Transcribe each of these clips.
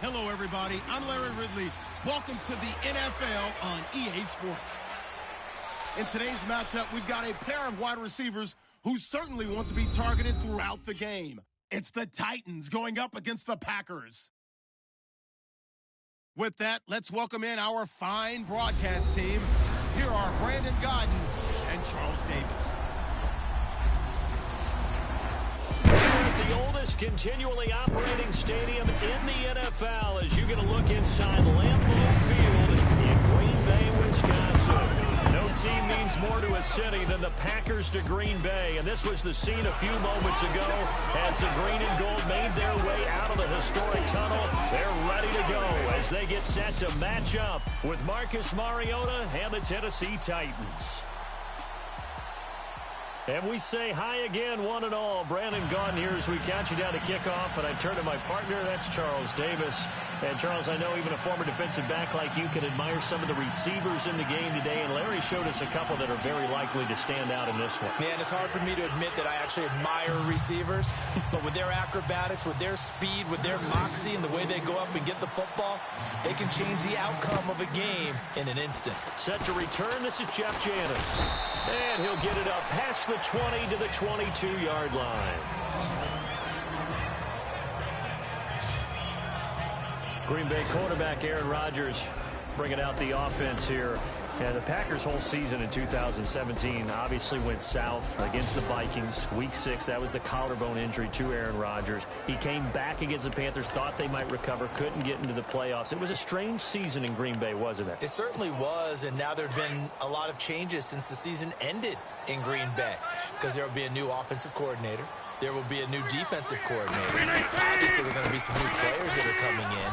Hello, everybody. I'm Larry Ridley. Welcome to the NFL on EA Sports. In today's matchup, we've got a pair of wide receivers who certainly want to be targeted throughout the game. It's the Titans going up against the Packers. With that, let's welcome in our fine broadcast team. Here are Brandon Gaudin and Charles Davis. The oldest continually operating stadium in the NFL as you get a look inside Lambeau Field in Green Bay, Wisconsin. No team means more to a city than the Packers to Green Bay, and this was the scene a few moments ago as the green and gold made their way out of the historic tunnel. They're ready to go as they get set to match up with Marcus Mariota and the Tennessee Titans. And we say hi again, one and all. Brandon Gaudin here as we count you down to kickoff, and I turn to my partner, that's Charles Davis. And, Charles, I know even a former defensive back like you can admire some of the receivers in the game today, and Larry showed us a couple that are very likely to stand out in this one. Man, it's hard for me to admit that I actually admire receivers, but with their acrobatics, with their speed, with their moxie, and the way they go up and get the football, they can change the outcome of a game in an instant. Set to return, this is Jeff Janis. And he'll get it up past the 20 to the 22-yard line. Green Bay quarterback Aaron Rodgers bringing out the offense here. And the Packers' whole season in 2017 obviously went south against the Vikings. Week 6, that was the collarbone injury to Aaron Rodgers. He came back against the Panthers, thought they might recover, couldn't get into the playoffs. It was a strange season in Green Bay, wasn't it? It certainly was, and now there have been a lot of changes since the season ended in Green Bay because there will be a new offensive coordinator. There will be a new defensive coordinator. Obviously, there are going to be some new players that are coming in.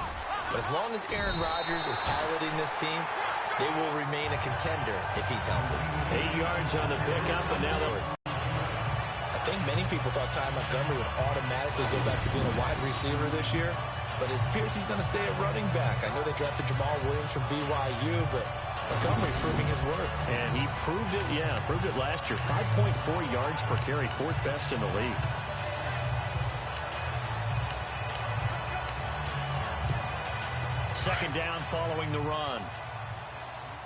But as long as Aaron Rodgers is piloting this team, they will remain a contender if he's healthy. 8 yards on the pickup, and now they're... I think many people thought Ty Montgomery would automatically go back to being a wide receiver this year, but it appears he's going to stay at running back. I know they drafted Jamal Williams from BYU, but Montgomery proving his worth. And he proved it, proved it last year. 5.4 yards per carry, 4th best in the league. Second down following the run.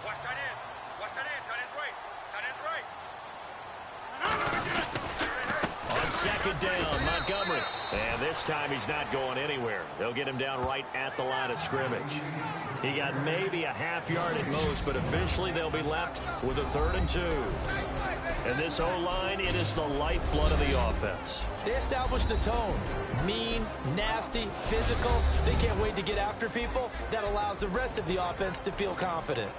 Watch tight end. Watch tight end. Tight end's right. On second down, Montgomery. And this time he's not going anywhere. They'll get him down right at the line of scrimmage. He got maybe a half yard at most, but officially they'll be left with a 3rd and 2. And this O-line, it is the lifeblood of the offense. They established the tone. Mean, nasty, physical. They can't wait to get after people. That allows the rest of the offense to feel confident.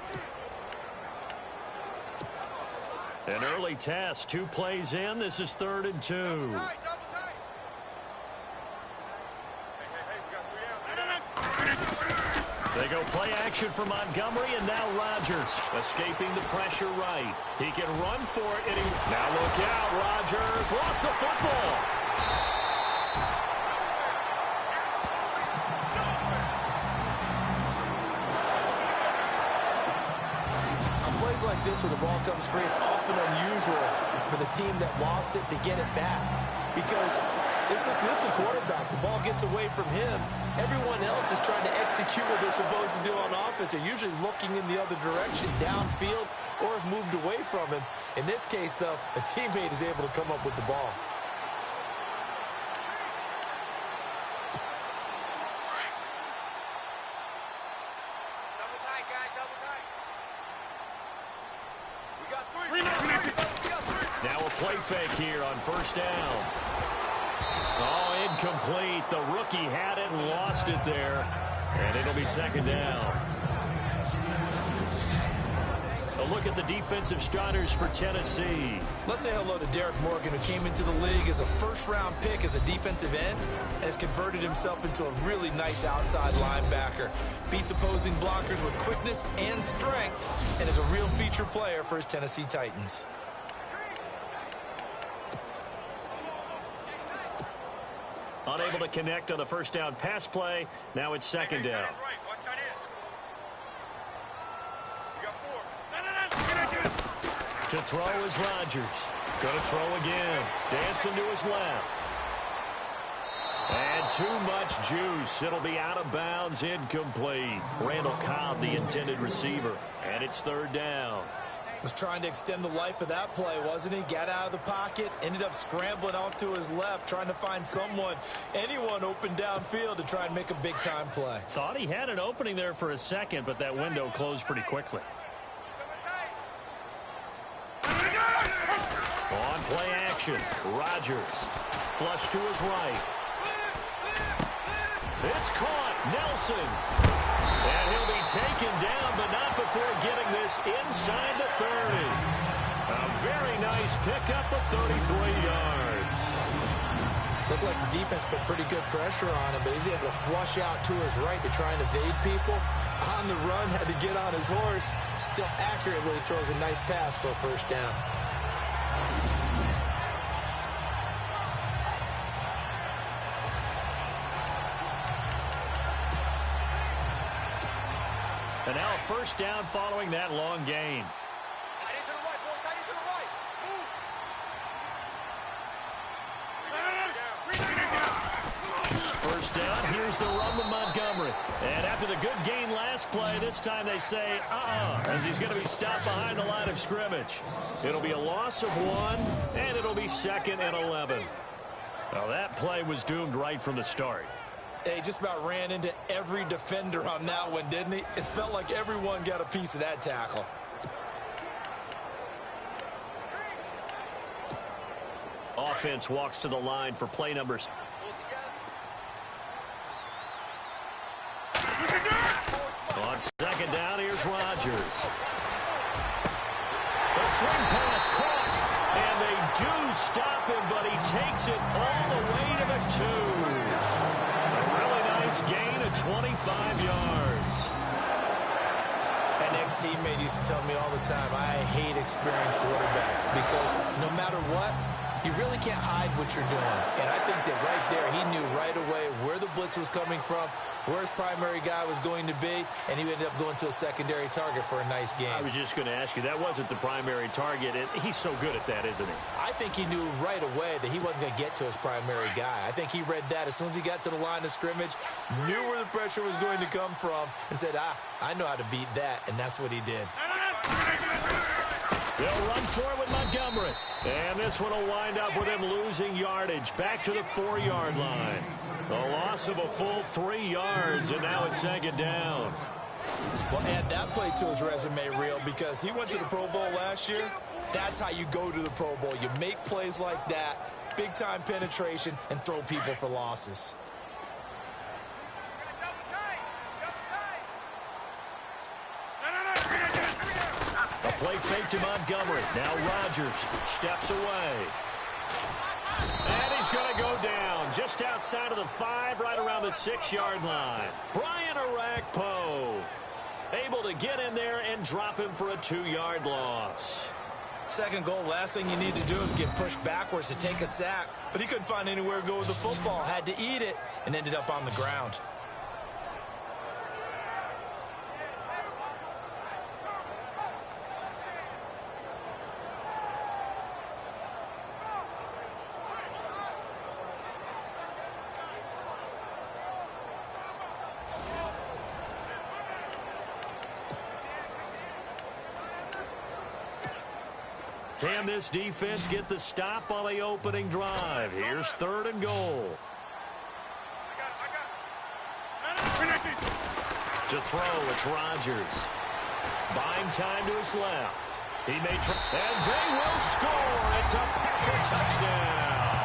An early test, 2 plays in. This is 3rd and 2. Double tight. They go play action for Montgomery, and now Rodgers escaping the pressure right. He can run for it, and now look out. Rodgers lost the football. On plays like this where the ball comes free, it's often unusual for the team that lost it to get it back because this is the quarterback. The ball gets away from him. Everyone else is trying to execute what they're supposed to do on offense. They're usually looking in the other direction, downfield, or have moved away from him. In this case, though, a teammate is able to come up with the ball. Double tight, guys. Double tight. We got 3. Now a play fake here on 1st down. Oh, incomplete. The rookie had it and lost it there. And it'll be 2nd down. A look at the defensive starters for Tennessee. Let's say hello to Derek Morgan, who came into the league as a 1st-round pick as a defensive end and has converted himself into a really nice outside linebacker. Beats opposing blockers with quickness and strength and is a real feature player for his Tennessee Titans. Unable to connect on the 1st down pass play. Now it's 2nd down. Watch tight end. We got 4. To throw is Rodgers. Going to throw again. Dancing to his left. And too much juice. It'll be out of bounds, incomplete. Randall Cobb, the intended receiver. And it's third down. Was trying to extend the life of that play, wasn't he? Got out of the pocket, ended up scrambling off to his left, trying to find anyone open downfield to try and make a big-time play. Thought he had an opening there for a second, but that window closed pretty quickly. On play action, Rodgers. Flush to his right. It's caught. Nelson. And he'll be taken down, but not before getting this inside the 30. A very nice pickup of 33 yards. Looked like the defense put pretty good pressure on him, but he's able to flush out to his right to try and evade people. On the run, had to get on his horse. Still accurately throws a nice pass for a first down. And now a first down following that long gain. Tight end to the right, boy. Tight end to the right. Move. First down, here's the run with Montgomery. And after the good gain last play, this time they say, as he's going to be stopped behind the line of scrimmage. It'll be a loss of 1, and it'll be 2nd and 11. Now that play was doomed right from the start. He just about ran into every defender on that one, didn't he? It felt like everyone got a piece of that tackle. Offense walks to the line for play number. On second down, here's Rodgers. The swing pass caught, and they do stop him, but he takes it all the way to the 2. Gain of 25 yards. An ex-teammate used to tell me all the time, I hate experienced quarterbacks because no matter what, you really can't hide what you're doing. And I think that right there, he knew right away where the blitz was coming from, where his primary guy was going to be, and he ended up going to a secondary target for a nice game. I was just going to ask you, that wasn't the primary target, and he's so good at that, isn't he? I think he knew right away that he wasn't going to get to his primary guy. I think he read that as soon as he got to the line of scrimmage, knew where the pressure was going to come from, and said, I know how to beat that, and that's what he did. They'll run for it with Montgomery. And this one will wind up with him losing yardage back to the 4-yard line. A loss of a full 3 yards, and now it's second down. Well, add that play to his resume reel because he went to the Pro Bowl last year. That's how you go to the Pro Bowl. You make plays like that, big-time penetration, and throw people for losses. Play fake to Montgomery. Now Rodgers steps away. And he's going to go down just outside of the 5, right around the 6-yard line. Brian Orakpo able to get in there and drop him for a 2-yard loss. Second goal, last thing you need to do is get pushed backwards to take a sack. But he couldn't find anywhere to go with the football. Had to eat it and ended up on the ground. Can this defense get the stop on the opening drive? Here's 3rd and goal. To throw, it's Rodgers. Buying time to his left. He may try, and they will score. It's a Packer touchdown.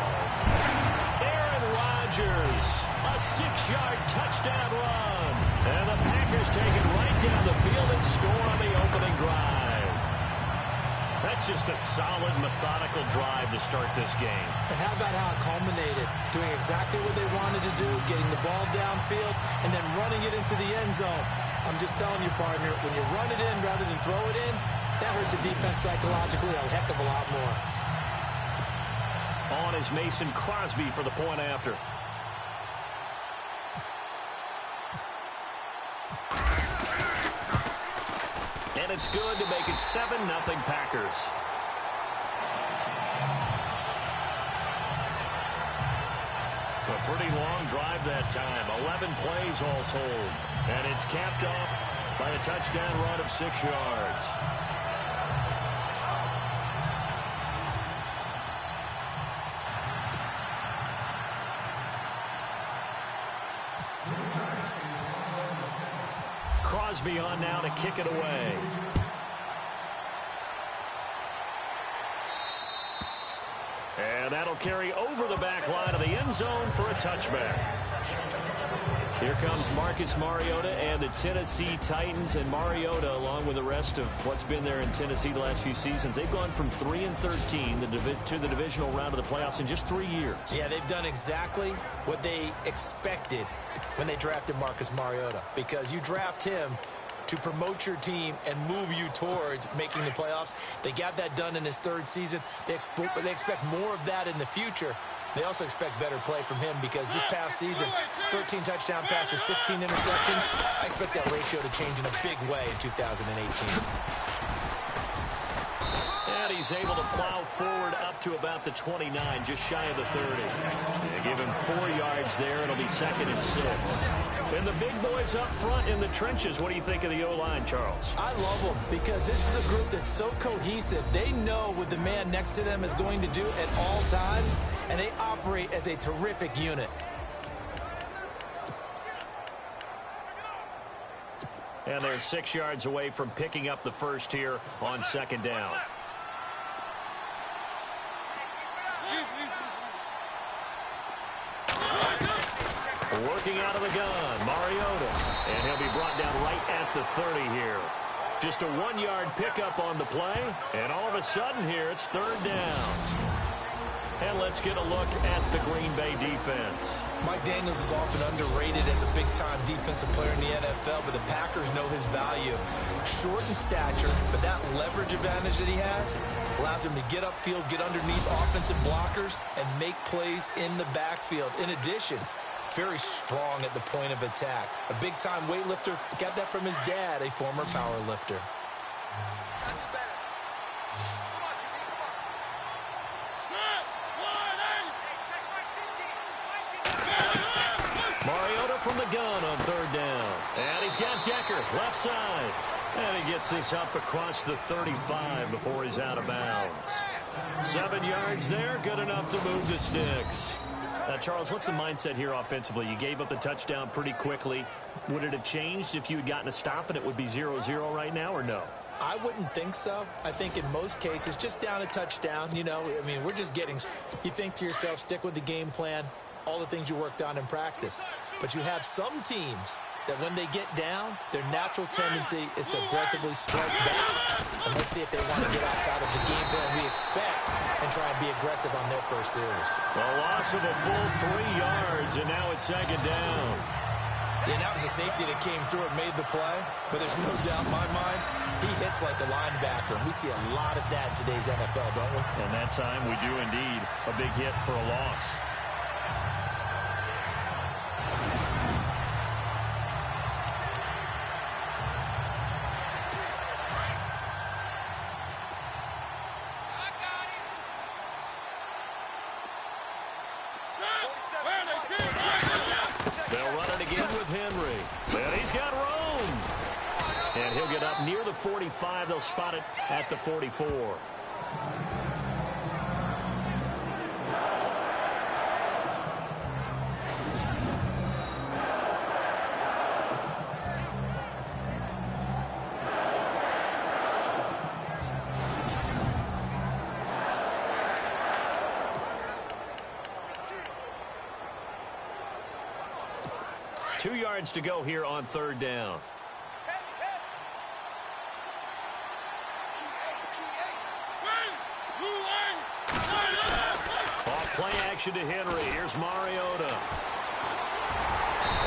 Aaron Rodgers, a 6-yard touchdown run. And the Packers take it right down the field and score on the opening drive. That's just a solid, methodical drive to start this game. And how about how it culminated? Doing exactly what they wanted to do, getting the ball downfield, and then running it into the end zone. I'm just telling you, partner, when you run it in rather than throw it in, that hurts a defense psychologically a heck of a lot more. On is Mason Crosby for the point after. And it's good to make it 7-0 Packers. The pretty long drive that time. 11 plays all told. And it's capped off by a touchdown run of 6 yards. Crosby on now to kick it away. And that'll carry over the back line of the end zone for a touchback. Here comes Marcus Mariota and the Tennessee Titans. And Mariota, along with the rest of what's been there in Tennessee the last few seasons, they've gone from 3-13 to the divisional round of the playoffs in just 3 years. Yeah, they've done exactly what they expected when they drafted Marcus Mariota, because you draft him to promote your team and move you towards making the playoffs. They got that done in his 3rd season. They expect more of that in the future. They also expect better play from him, because this past season, 13 touchdown passes, 15 interceptions. I expect that ratio to change in a big way in 2018. And he's able to plow forward up to about the 29, just shy of the 30. They give him 4 yards there. It'll be 2nd and 6. And the big boys up front in the trenches. What do you think of the O-line, Charles? I love them, because this is a group that's so cohesive. They know what the man next to them is going to do at all times, and they operate as a terrific unit. And they're 6 yards away from picking up the first here on 2nd down. Working out of the gun, Mariota. And he'll be brought down right at the 30 here. Just a 1-yard pickup on the play. And all of a sudden here, it's 3rd down. And let's get a look at the Green Bay defense. Mike Daniels is often underrated as a big-time defensive player in the NFL, but the Packers know his value. Short in stature, but that leverage advantage that he has allows him to get upfield, get underneath offensive blockers, and make plays in the backfield. In addition, very strong at the point of attack. A big-time weightlifter. Got that from his dad, a former power lifter. Mariota from the gun on 3rd down. And he's got Decker left side. And he gets this up across the 35 before he's out of bounds. 7 yards there, good enough to move the sticks. Charles, what's the mindset here offensively? You gave up the touchdown pretty quickly. Would it have changed if you had gotten a stop and it would be 0-0 right now, or no? I wouldn't think so. I think in most cases, just down a touchdown, you know, I mean, we're just getting, you think to yourself, stick with the game plan, all the things you worked on in practice. But you have some teams that when they get down, their natural tendency is to aggressively strike back. And let's see if they want to get outside of the game plan we expect and try and be aggressive on their first series. A loss of a full 3 yards, and now it's 2nd down. Yeah, that was a safety that came through and made the play, but there's no doubt in my mind, he hits like a linebacker. And we see a lot of that in today's NFL, don't we? And that time we do indeed. A big hit for a loss. They'll run it again with Henry. And he's got room. And he'll get up near the 45. They'll spot it at the 44. Two yards to go here on 3rd down. Off play action to Henry. Here's Mariota.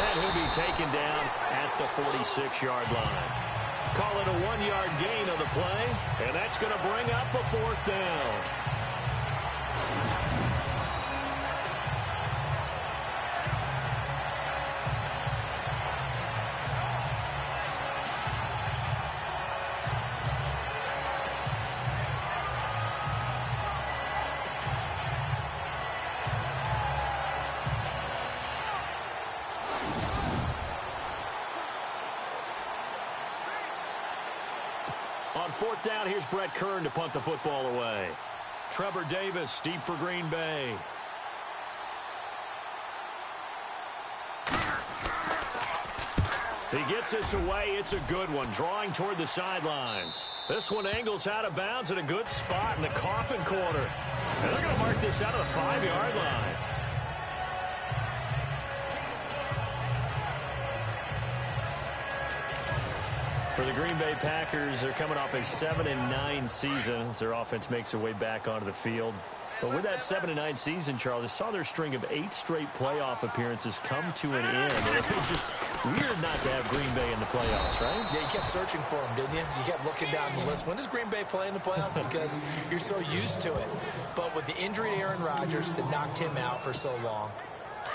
And he'll be taken down at the 46-yard line. Call it a 1-yard gain on the play, and that's going to bring up a 4th down. On fourth down, here's Brett Kern to punt the football away. Trevor Davis, deep for Green Bay. He gets this away. It's a good one, drawing toward the sidelines. This one angles out of bounds at a good spot in the coffin corner. And they're going to mark this out of the 5-yard line. For the Green Bay Packers, they're coming off a 7-9 season as their offense makes their way back onto the field. But with that 7-9 season, Charles, they saw their string of 8 straight playoff appearances come to an end. And it was just weird not to have Green Bay in the playoffs, right? Yeah, you kept searching for them, didn't you? You kept looking down the list. When does Green Bay play in the playoffs? Because you're so used to it. But with the injury to Aaron Rodgers that knocked him out for so long,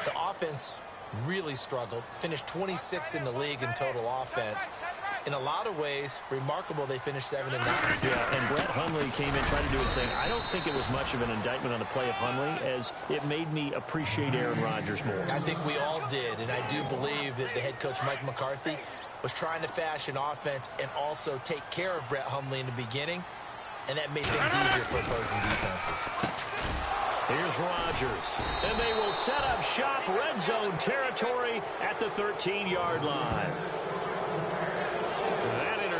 the offense really struggled. Finished 26th in the league in total offense. In a lot of ways, remarkable they finished 7-9. Yeah, and Brett Hundley came in trying to do his thing. I don't think it was much of an indictment on the play of Hundley, as it made me appreciate Aaron Rodgers more. I think we all did, and I do believe that the head coach, Mike McCarthy, was trying to fashion offense and also take care of Brett Hundley in the beginning, and that made things easier for opposing defenses. Here's Rodgers, and they will set up shop, red zone territory at the 13-yard line.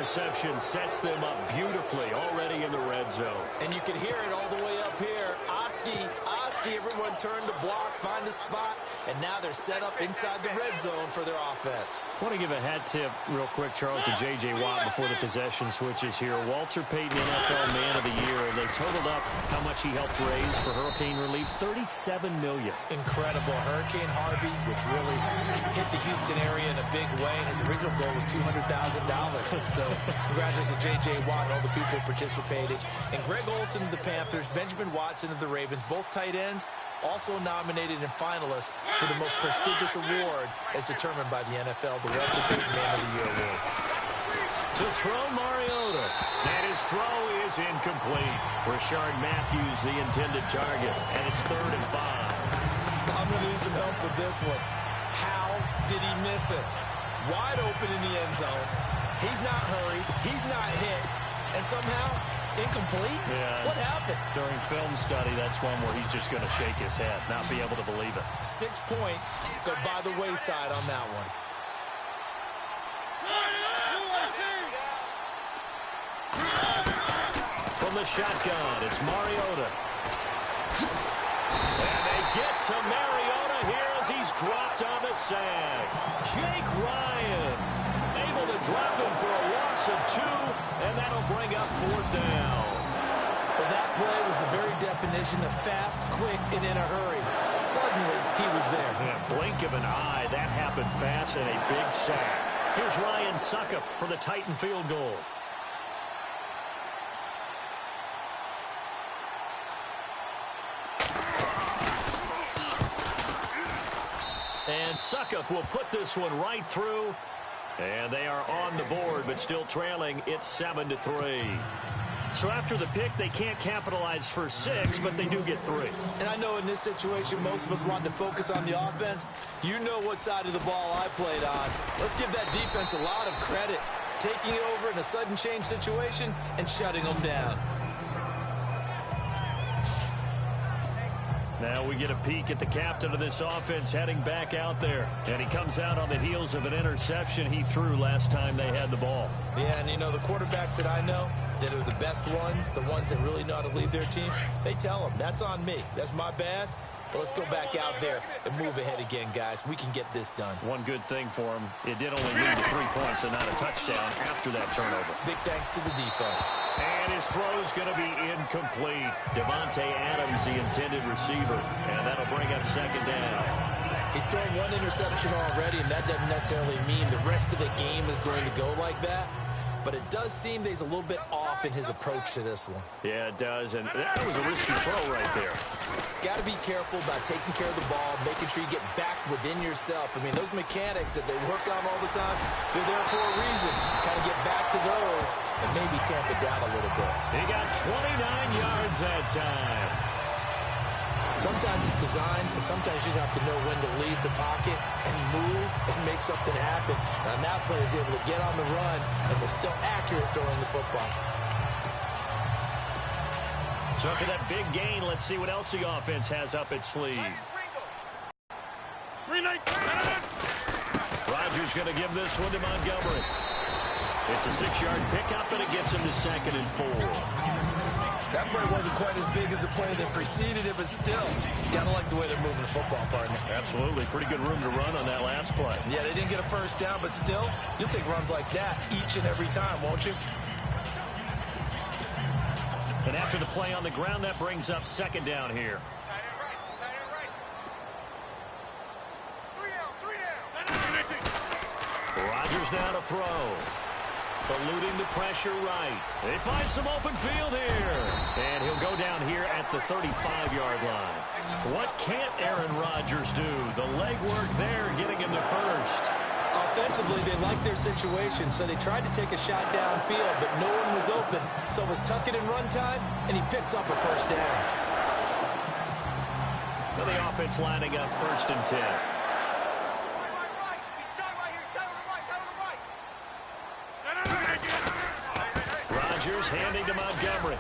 Interception sets them up beautifully already in the red zone. And you can hear it all the way up here. Oski, everyone turned to block, find a spot, and now they're set up inside the red zone for their offense. I want to give a hat tip real quick, Charles, to J.J. Watt before the possession switches here. Walter Payton, NFL Man of the Year, and they totaled up how much he helped raise for hurricane relief, $37 million. Incredible. Hurricane Harvey, which really hit the Houston area in a big way, and his original goal was $200,000. So congratulations to J.J. Watt and all the people who participated. And Greg Olsen of the Panthers, Benjamin Watson of the Ravens, both tight ends, also nominated and finalists for the most prestigious award as determined by the NFL, the Walter Payton Man of the Year award. To throw Mariota, and his throw is incomplete. Rashard Matthews, the intended target, and it's 3rd and 5. I'm going to need some help with this one. How did he miss it? Wide open in the end zone. He's not hurried. He's not hit. And somehow, incomplete? Yeah. What happened? During film study, that's one where he's just going to shake his head, not be able to believe it. 6 points go by the wayside on that one. From the shotgun, it's Mariota. And they get to Mariota here as he's dropped on the sag. Jake Ryan able to drop him for a loss of 2, and that'll bring up 4th down. Well, that play was the very definition of fast, quick, and in a hurry. Suddenly, he was there. In a blink of an eye, that happened fast and a big sack. Here's Ryan Suckup for the Titan field goal. And Suckup will put this one right through. And they are on the board, but still trailing. It's 7-3. So after the pick, they can't capitalize for 6, but they do get 3. And I know in this situation, most of us want to focus on the offense. You know what side of the ball I played on. Let's give that defense a lot of credit. Taking it over in a sudden change situation and shutting them down. Now we get a peek at the captain of this offense heading back out there. And he comes out on the heels of an interception he threw last time they had the ball. Yeah, and you know, the quarterbacks that I know that are the best ones, the ones that really know how to lead their team, they tell them, that's on me. That's my bad. But let's go back out there and move ahead again, guys. We can get this done. One good thing for him, it did only lead to 3 points and not a touchdown after that turnover. Big thanks to the defense. And his throw is going to be incomplete. Devontae Adams, the intended receiver, and that'll bring up 2nd down. He's thrown 1 interception already, and that doesn't necessarily mean the rest of the game is going to go like that. But it does seem that he's a little bit off in his approach to this one. Yeah, it does, and that was a risky throw right there. Got to be careful about taking care of the ball, making sure you get back within yourself. I mean, those mechanics that they work on all the time, they're there for a reason. Kind of get back to those and maybe tamp it down a little bit. He got 29 yards that time. Sometimes it's design, and sometimes you just have to know when to leave the pocket and move and make something happen. And on that play, he was able to get on the run and was still accurate throwing the football. So for that big gain, let's see what else the offense has up its sleeve. Rodgers going to give this one to Montgomery. It's a 6-yard pickup, and it gets him to 2nd and 4. That play wasn't quite as big as the play that preceded it, but still, you gotta like the way they're moving the football, partner. Absolutely. Pretty good room to run on that last play. Yeah, they didn't get a first down, but still, you'll take runs like that each and every time, won't you? And after the play on the ground, that brings up 2nd down here. Tight end right. Tight end right. 3 down. Rodgers now to throw. Eluding the pressure right. They find some open field here. And he'll go down here at the 35-yard line. What can't Aaron Rodgers do? The legwork there getting him to first. Offensively, they liked their situation, so they tried to take a shot downfield, but no one was open. So it was tuck it and run time, and he picks up a first down. Well, the offense lining up 1st and 10. Rodgers handing to Montgomery.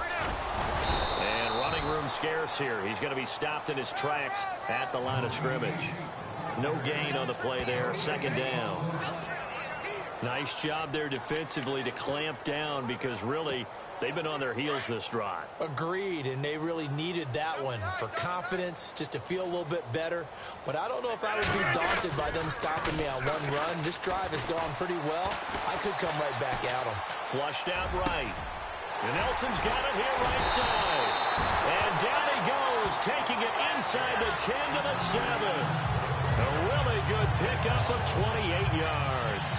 And running room scarce here. He's going to be stopped in his tracks at the line of scrimmage. No gain on the play there. 2nd down. Nice job there defensively to clamp down because really they've been on their heels this drive. Agreed, and they really needed that one for confidence, just to feel a little bit better. But I don't know if I would be daunted by them stopping me on one run. This drive has gone pretty well. I could come right back at them. Flushed out right. And Nelson's got it here right side. And down he goes, taking it inside the 10 to the 7. A really good pickup of 28 yards.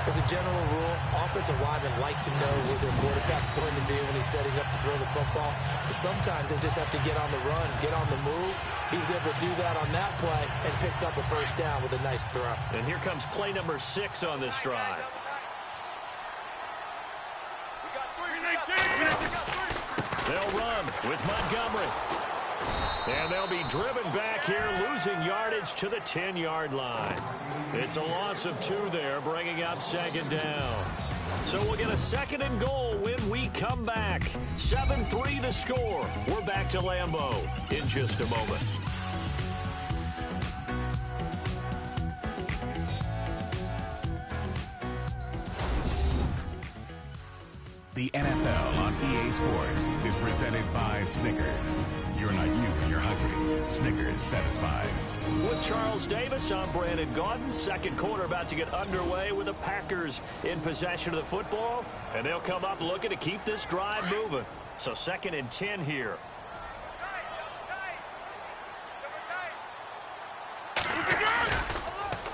As a general rule, offensive linemen like to know where their quarterback's going to be when he's setting up to throw the football. But sometimes they just have to get on the run, get on the move. He was able to do that on that play and picks up a first down with a nice throw. And here comes play number 6 on this drive. They'll run with Montgomery. And they'll be driven back here, losing yardage to the 10-yard line. It's a loss of 2 there, bringing up 2nd down. So we'll get a 2nd and goal when we come back. 7-3 the score. We're back to Lambeau in just a moment. The NFL on EA Sports is presented by Snickers. You're not you when you're hungry. Snickers satisfies. With Charles Davis, I'm Brandon Gaudin. 2nd quarter about to get underway with the Packers in possession of the football. And they'll come up looking to keep this drive moving. So 2nd and 10 here.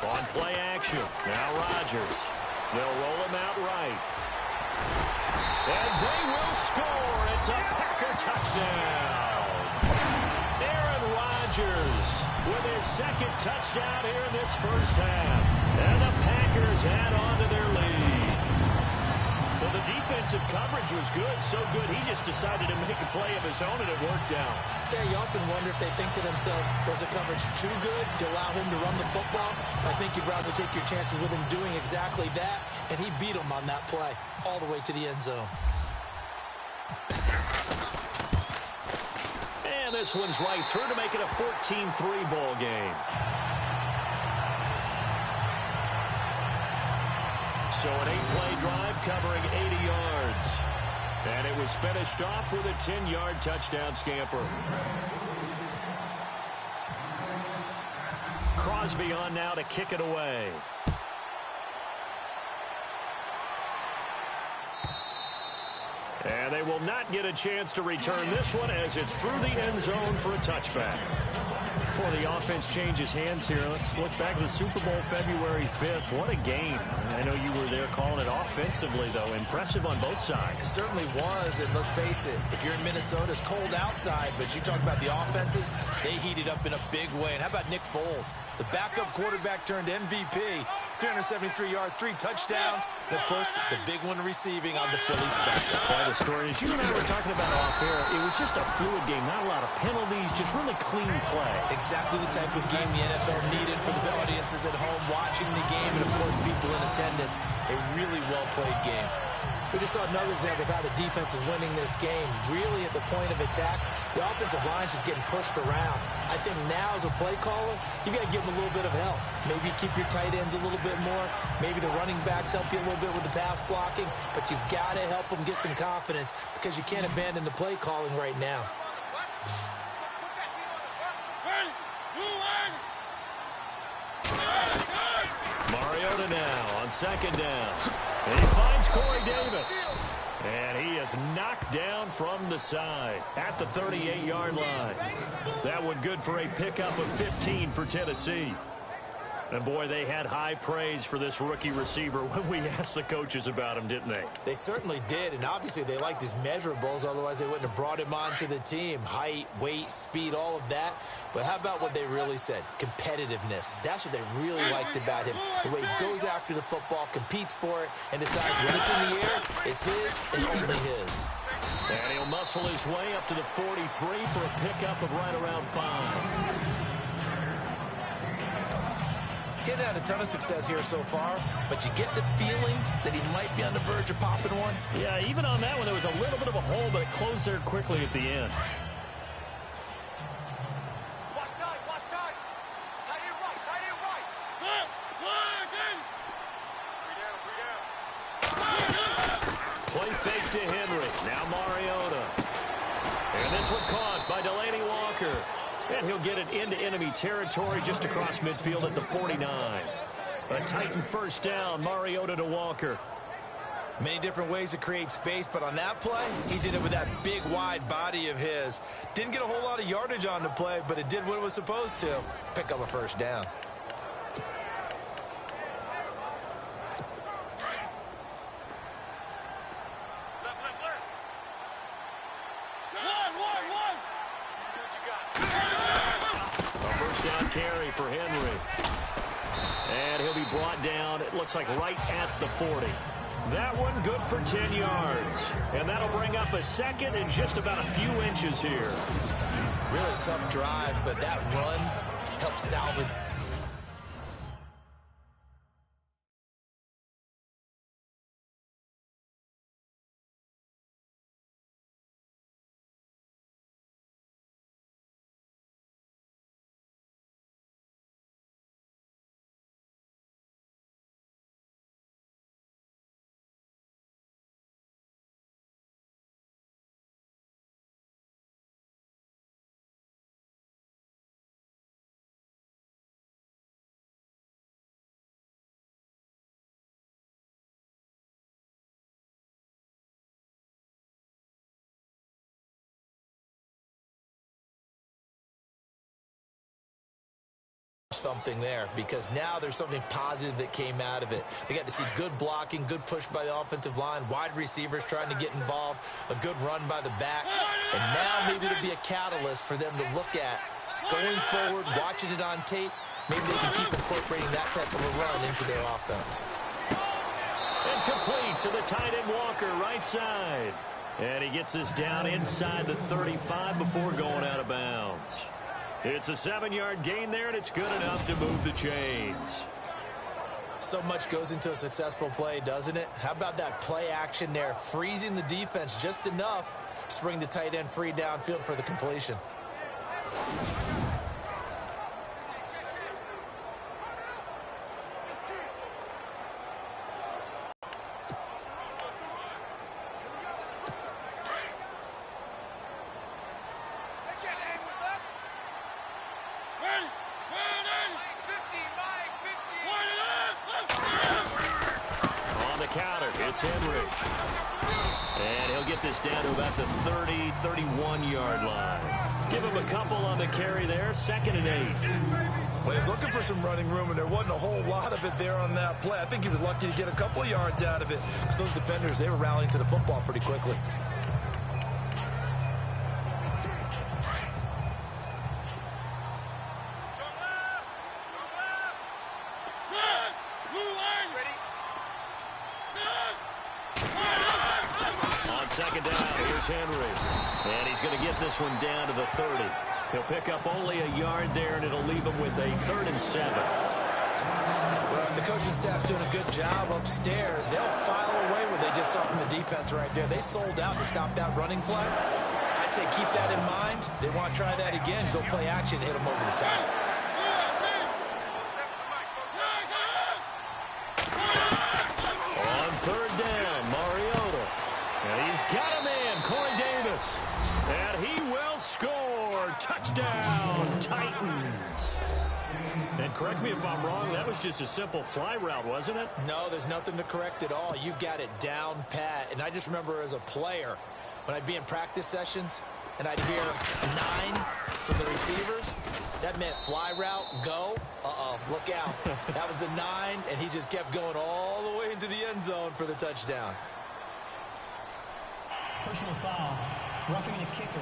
On play action. Now Rodgers. They'll roll him out right. And they will score. It's a Packer touchdown. Aaron Rodgers with his 2nd touchdown here in this first half. And the Packers add on to their lead. Well, the defensive coverage was good, so good he just decided to make a play of his own, and it worked out. Yeah, you often wonder if they think to themselves, was the coverage too good to allow him to run the football? I think you'd rather take your chances with him doing exactly that, and he beat him on that play all the way to the end zone. And this one's right through to make it a 14-3 ball game. So an 8-play drive covering 80 yards. And it was finished off with a 10-yard touchdown scamper. Crosby on now to kick it away. And they will not get a chance to return this one as it's through the end zone for a touchback. before the offense changes hands here, let's look back at the Super Bowl February 5th. What a game. I know you were there calling it offensively, though. Impressive on both sides. It certainly was, and let's face it, if you're in Minnesota, it's cold outside, but you talk about the offenses, they heated up in a big way. And how about Nick Foles? The backup quarterback turned MVP, 373 yards, 3 touchdowns, and of course, the big one receiving on the Philly special. Quite a story. As you and I were talking about off air, it was just a fluid game, not a lot of penalties, just really clean play. Exactly the type of game the NFL needed for the audiences at home watching the game, and of course people in attendance. A really well-played game. We just saw another example of how the defense is winning this game. Really at the point of attack, the offensive line is just getting pushed around. I think now as a play caller, you got to give them a little bit of help. Maybe keep your tight ends a little bit more. Maybe the running backs help you a little bit with the pass blocking, but you've got to help them get some confidence because you can't abandon the play calling right now. Mariota now on second down. And he finds Corey Davis. And he is knocked down from the side at the 38-yard line. That one good for a pickup of 15 for Tennessee. And, boy, they had high praise for this rookie receiver when we asked the coaches about him, didn't they? They certainly did, and obviously they liked his measurables. Otherwise, they wouldn't have brought him onto the team. Height, weight, speed, all of that. But how about what they really said? Competitiveness. That's what they really liked about him. The way he goes after the football, competes for it, and decides when it's in the air, it's his and only his. And he'll muscle his way up to the 43 for a pickup of right around 5. Getting had a ton of success here so far, but you get the feeling that he might be on the verge of popping one. Yeah, even on that one, there was a little bit of a hole, but it closed there quickly at the end. Watch time, watch time. Tight end right, tight end right. Play fake to Henry. Now Mariota. And this one caught by Delaney Walker. And he'll get it into enemy territory just across midfield at the 49. A Titan first down, Mariota to Walker. Many different ways to create space, but on that play, he did it with that big, wide body of his. Didn't get a whole lot of yardage on the play, but it did what it was supposed to. Pick up a first down. Carry for Henry. And he'll be brought down, it looks like right at the 40. That one good for 10 yards. And that'll bring up a second and just about a few inches here. Really tough drive, but that run helped salvage. Something there, because now there's something positive that came out of it. They got to see good blocking, good push by the offensive line, wide receivers trying to get involved, a good run by the back, and now maybe it'll be a catalyst for them to look at going forward, watching it on tape. Maybe they can keep incorporating that type of a run into their offense. And complete to the tight end Walker, right side. And he gets this down inside the 35 before going out of bounds. It's a 7-yard gain there, and it's good enough to move the chains. So much goes into a successful play, doesn't it? How about that play action there, freezing the defense just enough to bring the tight end free downfield for the completion. It's Henry. And he'll get this down to about the 30, 31-yard line. Give him a couple on the carry there. 2nd and 8. Well, he's looking for some running room, and there wasn't a whole lot of it there on that play. I think he was lucky to get a couple of yards out of it. Because those defenders, they were rallying to the football pretty quickly. Henry. And he's going to get this one down to the 30. He'll pick up only a yard there, and it'll leave him with a 3rd and 7. Well, the coaching staff's doing a good job upstairs. They'll file away what they just saw from the defense right there. They sold out to stop that running play. I'd say keep that in mind. They want to try that again. Go play action, hit them over the top. On 3rd down, Mariota. And he's got him in, Corey Davis. And he will score. Touchdown, Titans. And correct me if I'm wrong, that was just a simple fly route, wasn't it? No, there's nothing to correct at all. You've got it down pat. And I just remember as a player, when I'd be in practice sessions, and I'd hear 9 from the receivers, that meant fly route, go. Look out. That was the 9, and he just kept going all the way into the end zone for the touchdown. Personal foul, roughing the kicker,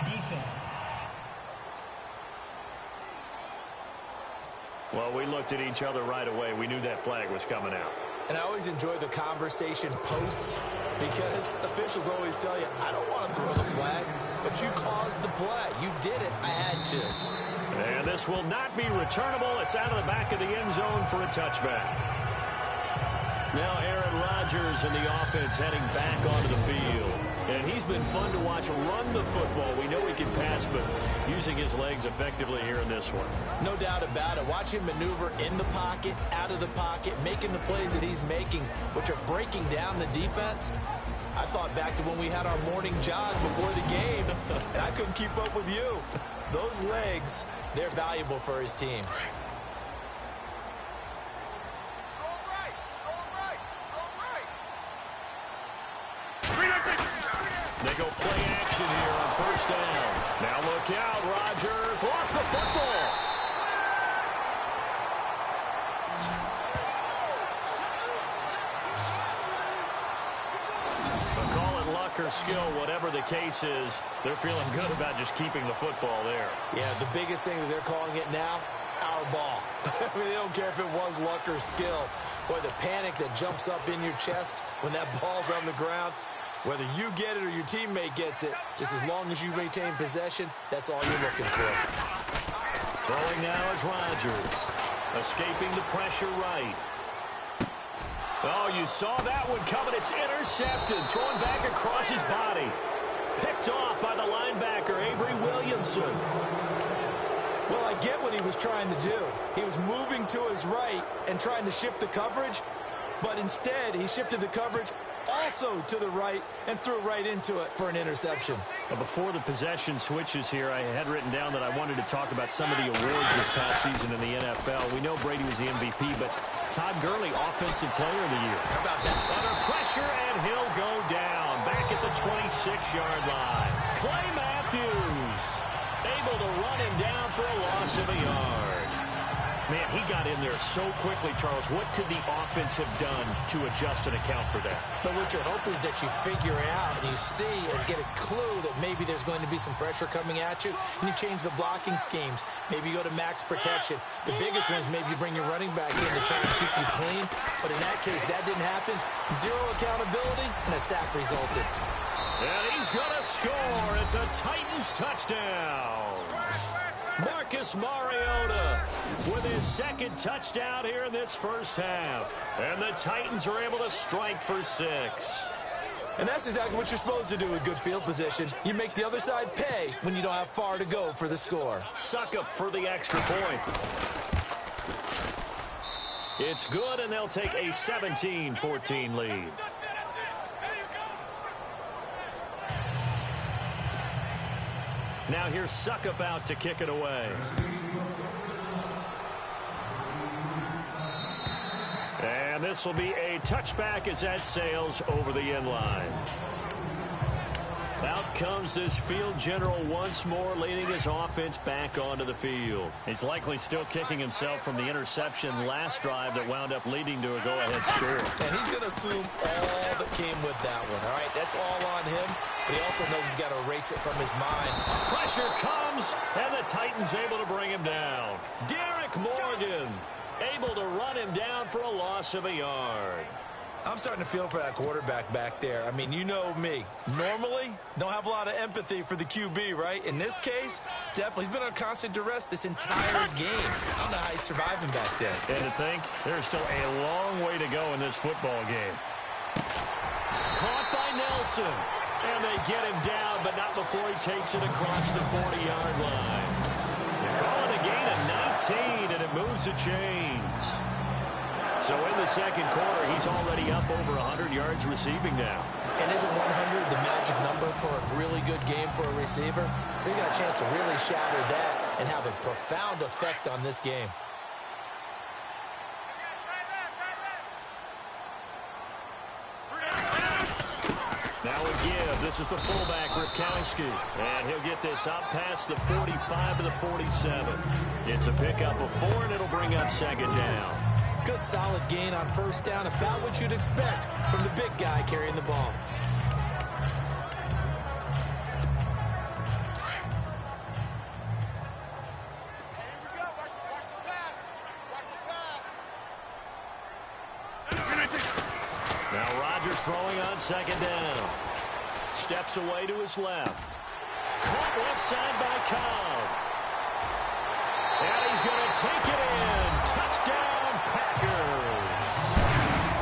defense. Well, we looked at each other right away. We knew that flag was coming out. And I always enjoy the conversation post because officials always tell you, I don't want to throw the flag, but you caused the play. You did it. I had to. And this will not be returnable. It's out of the back of the end zone for a touchback. Now Aaron Rodgers and the offense heading back onto the field. And he's been fun to watch run the football. We know he can pass, but using his legs effectively here in this one. No doubt about it. Watch him maneuver in the pocket, out of the pocket, making the plays that he's making, which are breaking down the defense. I thought back to when we had our morning jog before the game, and I couldn't keep up with you. Those legs, they're valuable for his team. They go play action here on 1st down. Now look out, Rodgers lost the football. But call it luck or skill, whatever the case is, they're feeling good about just keeping the football there. Yeah, the biggest thing that they're calling it now, our ball. I mean, they don't care if it was luck or skill. Boy, the panic that jumps up in your chest when that ball's on the ground, whether you get it or your teammate gets it, just as long as you maintain possession, that's all you're looking for. Throwing now is Rodgers. Escaping the pressure right. Oh, you saw that one coming. It's intercepted. Throwing back across his body. Picked off by the linebacker, Avery Williamson. Well, I get what he was trying to do. He was moving to his right and trying to shift the coverage, but instead he shifted the coverage also to the right and threw right into it for an interception. Before the possession switches here, I had written down that I wanted to talk about some of the awards this past season in the NFL. We know Brady was the MVP, but Todd Gurley, Offensive Player of the Year. How about that? Under pressure, and he'll go down. Back at the 26-yard line. Clay Matthews able to run him down for a loss of a yard. Man, he got in there so quickly, Charles. What could the offense have done to adjust and account for that? But what you're hoping is that you figure out and you see and get a clue that maybe there's going to be some pressure coming at you, and you change the blocking schemes. Maybe you go to max protection. The biggest one is maybe you bring your running back in to try and keep you clean. But in that case, that didn't happen. Zero accountability, and a sack resulted. And he's going to score. It's a Titans touchdown. Marcus Mariota with his 2nd touchdown here in this first half. And the Titans are able to strike for 6. And that's exactly what you're supposed to do with good field position. You make the other side pay when you don't have far to go for the score. Succop for the extra point. It's good, and they'll take a 17-14 lead. Now here's Succop out to kick it away. And And this will be a touchback as that sails over the end line. Out comes this field general once more, leading his offense back onto the field. He's likely still kicking himself from the interception last drive that wound up leading to a go-ahead score. And he's going to assume all that came with that one, all right? That's all on him, but he also knows he's got to erase it from his mind. Pressure comes, and the Titans able to bring him down. Derek Morgan able to run him down for a loss of a yard. I'm starting to feel for that quarterback back there. I mean, you know me. Normally, don't have a lot of empathy for the QB, right? In this case, definitely. He's been on constant duress this entire game. I don't know how he's surviving back there. And to think, there's still a long way to go in this football game. Caught by Nelson. And they get him down, but not before he takes it across the 40-yard line. They call it a gain of 19, and it moves the chains. So in the second quarter, he's already up over 100 yards receiving now. And isn't 100 the magic number for a really good game for a receiver? So he got a chance to really shatter that and have a profound effect on this game. Now a give. This is the fullback, Ripkowski. And he'll get this up past the 45 to the 47. It's a pickup of 4, and it'll bring up second down. Good solid gain on first down, about what you'd expect from the big guy carrying the ball. Now Rodgers throwing on second down. Steps away to his left. Caught left side by Cobb. And he's going to take it in. Touchdown, Packers.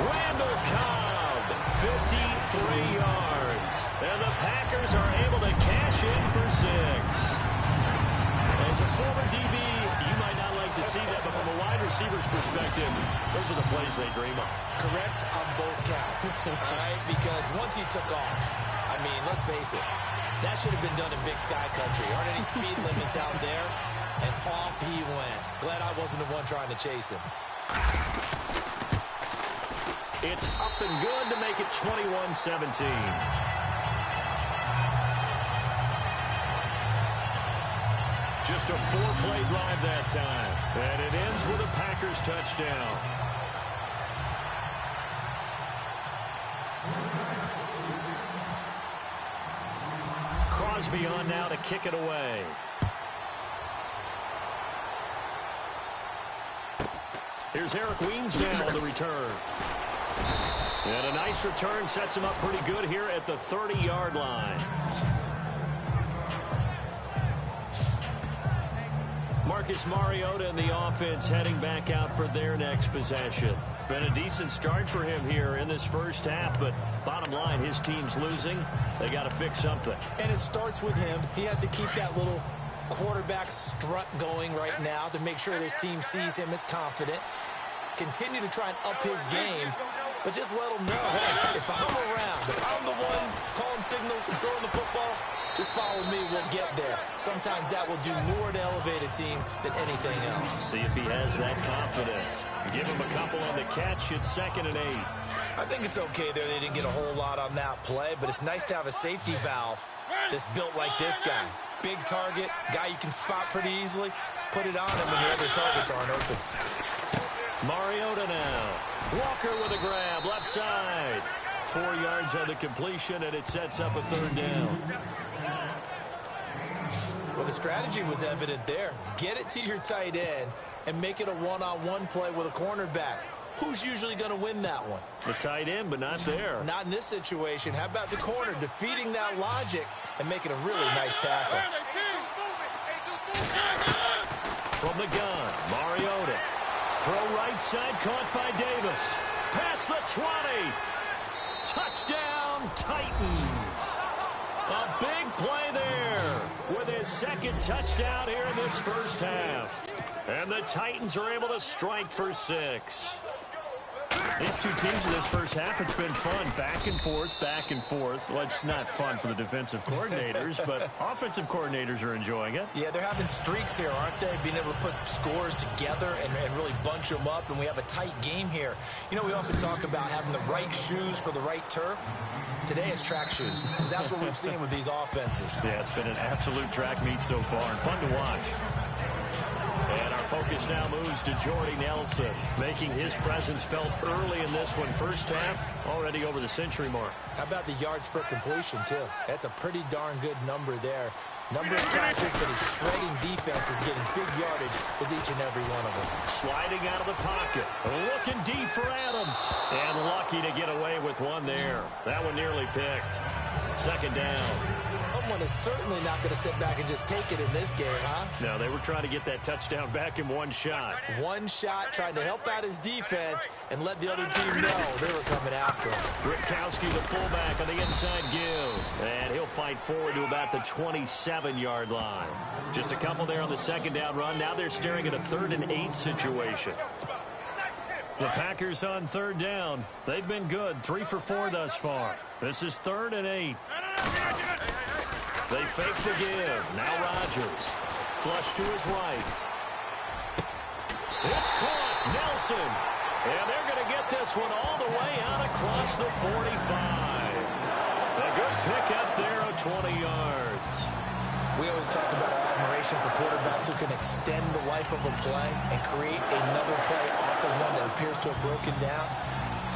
Randall Cobb, 53 yards. And the Packers are able to cash in for 6. As a former DB, you might not like to see that, but from a wide receiver's perspective, those are the plays they dream of. Correct on both counts, all right? Because once he took off, I mean, let's face it, that should have been done in Big Sky Country. Aren't any speed limits out there? And off he went. Glad I wasn't the one trying to chase him. It's up and good to make it 21-17. Just a 4-play drive that time. And it ends with a Packers touchdown. Crosby on now to kick it away. Here's Eric Weems now on the return. And a nice return sets him up pretty good here at the 30-yard line. Marcus Mariota and the offense heading back out for their next possession. Been a decent start for him here in this first half, but bottom line, his team's losing. They got to fix something. And it starts with him. He has to keep that little quarterback strut going right now to make sure his team sees him as confident. Continue to try and up his game, but just let him know, hey, if I'm around, if I'm the one calling signals and throwing the football, just follow me, we'll get there. Sometimes that will do more to elevate a team than anything else. See if he has that confidence. Give him a couple on the catch. It's 2nd and 8. I think it's okay there. They didn't get a whole lot on that play, but it's nice to have a safety valve that's built like this guy. Big target, guy you can spot pretty easily. Put it on him when your other targets aren't open. Mariota now. Walker with a grab, left side. 4 yards on the completion, and it sets up a 3rd down. Well, the strategy was evident there. Get it to your tight end and make it a one-on-one play with a cornerback. Who's usually going to win that one? The tight end, but not there. Not in this situation. How about the corner defeating that logic and making a really nice tackle? From the gun, Mariota. Throw right side, caught by Davis. Past the 20. Touchdown, Titans. A big play there with his 2nd touchdown here in this first half. And the Titans are able to strike for 6. These two teams in this first half, it's been fun. Back and forth, back and forth. Well, it's not fun for the defensive coordinators, but offensive coordinators are enjoying it. Yeah, they're having streaks here, aren't they? Being able to put scores together and really bunch them up, and we have a tight game here. You know, we often talk about having the right shoes for the right turf. Today it's track shoes, because that's what we've seen with these offenses. Yeah, it's been an absolute track meet so far, and fun to watch. And our focus now moves to Jordy Nelson, making his presence felt early in this one. First half, already over the century mark. How about the yards per completion, too? That's a pretty darn good number there. Number of catches, but his shredding defense is getting big yardage with each and every one of them. Sliding out of the pocket. Looking deep for Adams. And lucky to get away with one there. That one nearly picked. Second down. Someone is certainly not going to sit back and just take it in this game, huh? No, they were trying to get that touchdown back in one shot. One shot, trying to help out his defense and let the other team know they were coming after him. Gronkowski, the fullback, on the inside give. And he'll fight forward to about the 27-yard line. Just a couple there on the second down run. Now they're staring at a 3rd and 8 situation. The Packers on third down. They've been good, 3 for 4 thus far. This is 3rd and 8. They fake the give. Now Rodgers. Flush to his right. It's caught. Nelson. And they're going to get this one all the way out across the 45. A good pick up there of 20 yards. We always talk about our admiration for quarterbacks who can extend the life of a play and create another play off of one that appears to have broken down.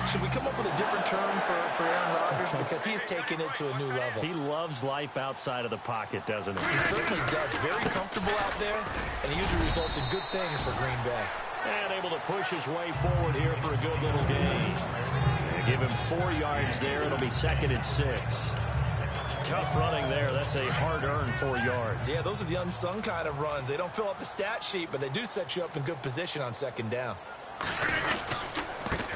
Should we come up with a different term for Aaron Rodgers? Because he's taken it to a new level. He loves life outside of the pocket, doesn't he? He certainly does. Very comfortable out there, and it usually results in good things for Green Bay. And able to push his way forward here for a good little gain. And give him 4 yards there. It'll be 2nd and 6. Tough running there. That's a hard-earned 4 yards. Yeah, those are the unsung kind of runs. They don't fill up the stat sheet, but they do set you up in good position on second down.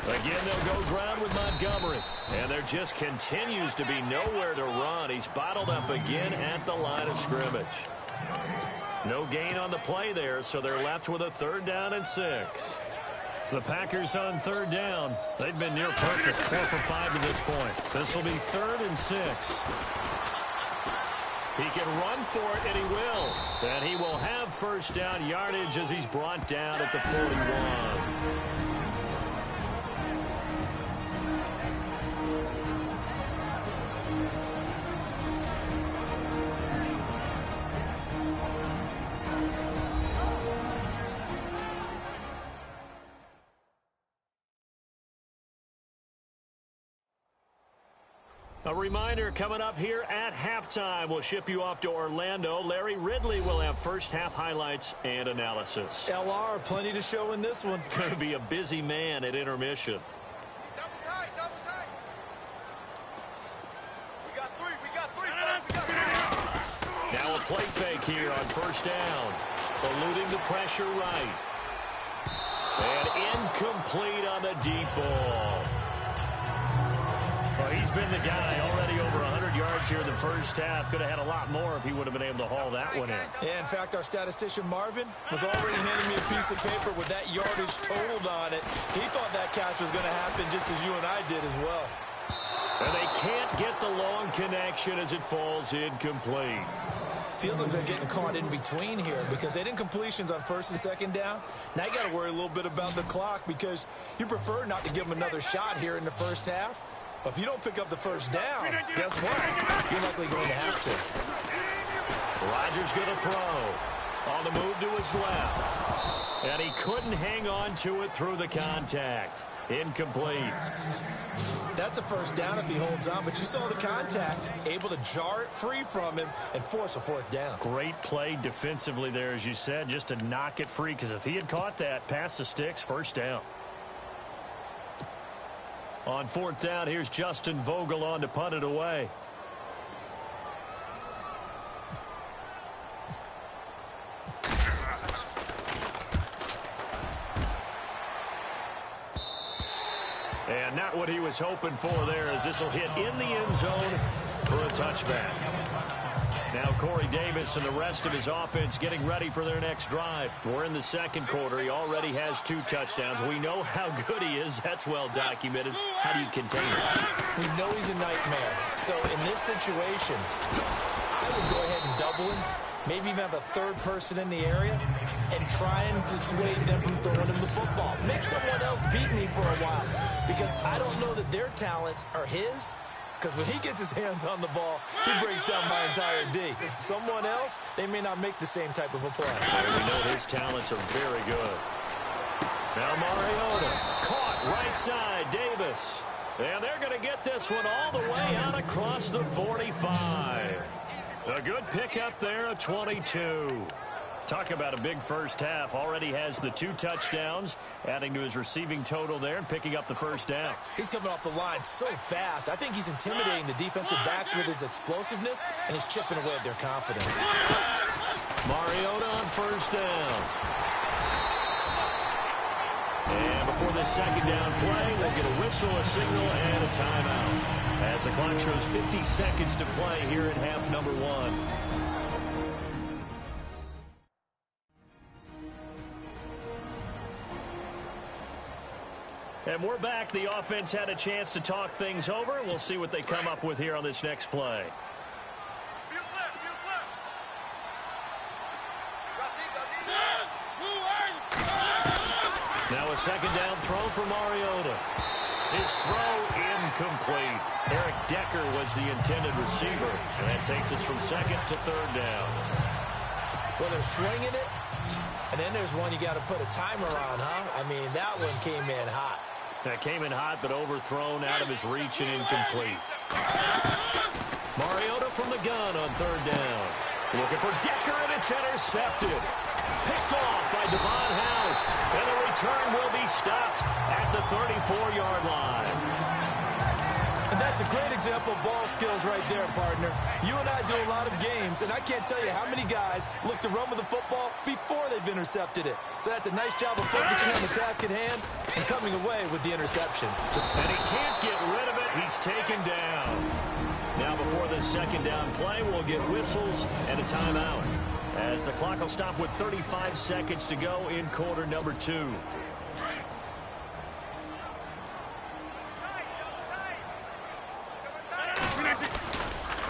Again, they'll go ground with Montgomery. And there just continues to be nowhere to run. He's bottled up again at the line of scrimmage. No gain on the play there, so they're left with a 3rd down and 6. The Packers on third down. They've been near perfect, 4 for 5 to this point. This will be 3rd and 6. He can run for it, and he will. And he will have first down yardage as he's brought down at the 41. A reminder, coming up here at halftime, we'll ship you off to Orlando. Larry Ridley will have first half highlights and analysis. LR, plenty to show in this one. Going to be a busy man at intermission. Double tight, double tight. We got three. Now a play fake here on first down. Eluding the pressure right. And incomplete on the deep ball. Well, he's been the guy already over 100 yards here in the first half. Could have had a lot more if he would have been able to haul that one in. Yeah, in fact, our statistician Marvin was already handing me a piece of paper with that yardage totaled on it. He thought that catch was going to happen just as you and I did as well. And they can't get the long connection as it falls incomplete. Feels like they're getting caught in between here because they didn't completions on first and second down. Now you got to worry a little bit about the clock because you prefer not to give them another shot here in the first half. But if you don't pick up the first down, guess what? You're likely going to have to. Rodgers going to throw. On the move to his left. And he couldn't hang on to it through the contact. Incomplete. That's a first down if he holds on, but you saw the contact. Able to jar it free from him and force a fourth down. Great play defensively there, as you said, just to knock it free. Because if he had caught that, past the sticks, first down. On fourth down, here's Justin Vogel on to punt it away. And not what he was hoping for there, as this will hit in the end zone for a touchback. Now Corey Davis and the rest of his offense getting ready for their next drive. We're in the second quarter. He already has 2 touchdowns. We know how good he is. That's well documented. How do you contain him? We know he's a nightmare. So in this situation, I would go ahead and double him. Maybe even have a third person in the area and try and dissuade them from throwing him the football. Make someone else beat me for a while because I don't know that their talents are his. Because when he gets his hands on the ball, he breaks down my entire D. Someone else, they may not make the same type of a play. And we know his talents are very good. Now Mariota, caught right side, Davis. And they're going to get this one all the way out across the 45. A good pickup there of 22. Talk about a big first half. Already has the 2 touchdowns, adding to his receiving total there and picking up the first down. He's coming off the line so fast. I think he's intimidating the defensive backs with his explosiveness, and he's chipping away at their confidence. Mariota on first down. And before this second down play, we'll get a whistle, a signal, and a timeout. As the clock shows 50 seconds to play here in half number 1. And we're back. The offense had a chance to talk things over. We'll see what they come up with here on this next play. Now a second down throw for Mariota. His throw incomplete. Eric Decker was the intended receiver. And that takes us from second to third down. Well, they're swinging it. And then there's one you got to put a timer on, huh? I mean, that one came in hot. That came in hot, but overthrown out of his reach and incomplete. Mariota from the gun on third down. Looking for Decker, and it's intercepted. Picked off by Devon House. And the return will be stopped at the 34-yard line. And that's a great example of ball skills right there, partner. You and I do a lot of games, and I can't tell you how many guys look to run with the football before they've intercepted it. So that's a nice job of focusing on the task at hand and coming away with the interception. And he can't get rid of it. He's taken down. Now before the second down play, we'll get whistles and a timeout. As the clock will stop with 35 seconds to go in quarter number 2.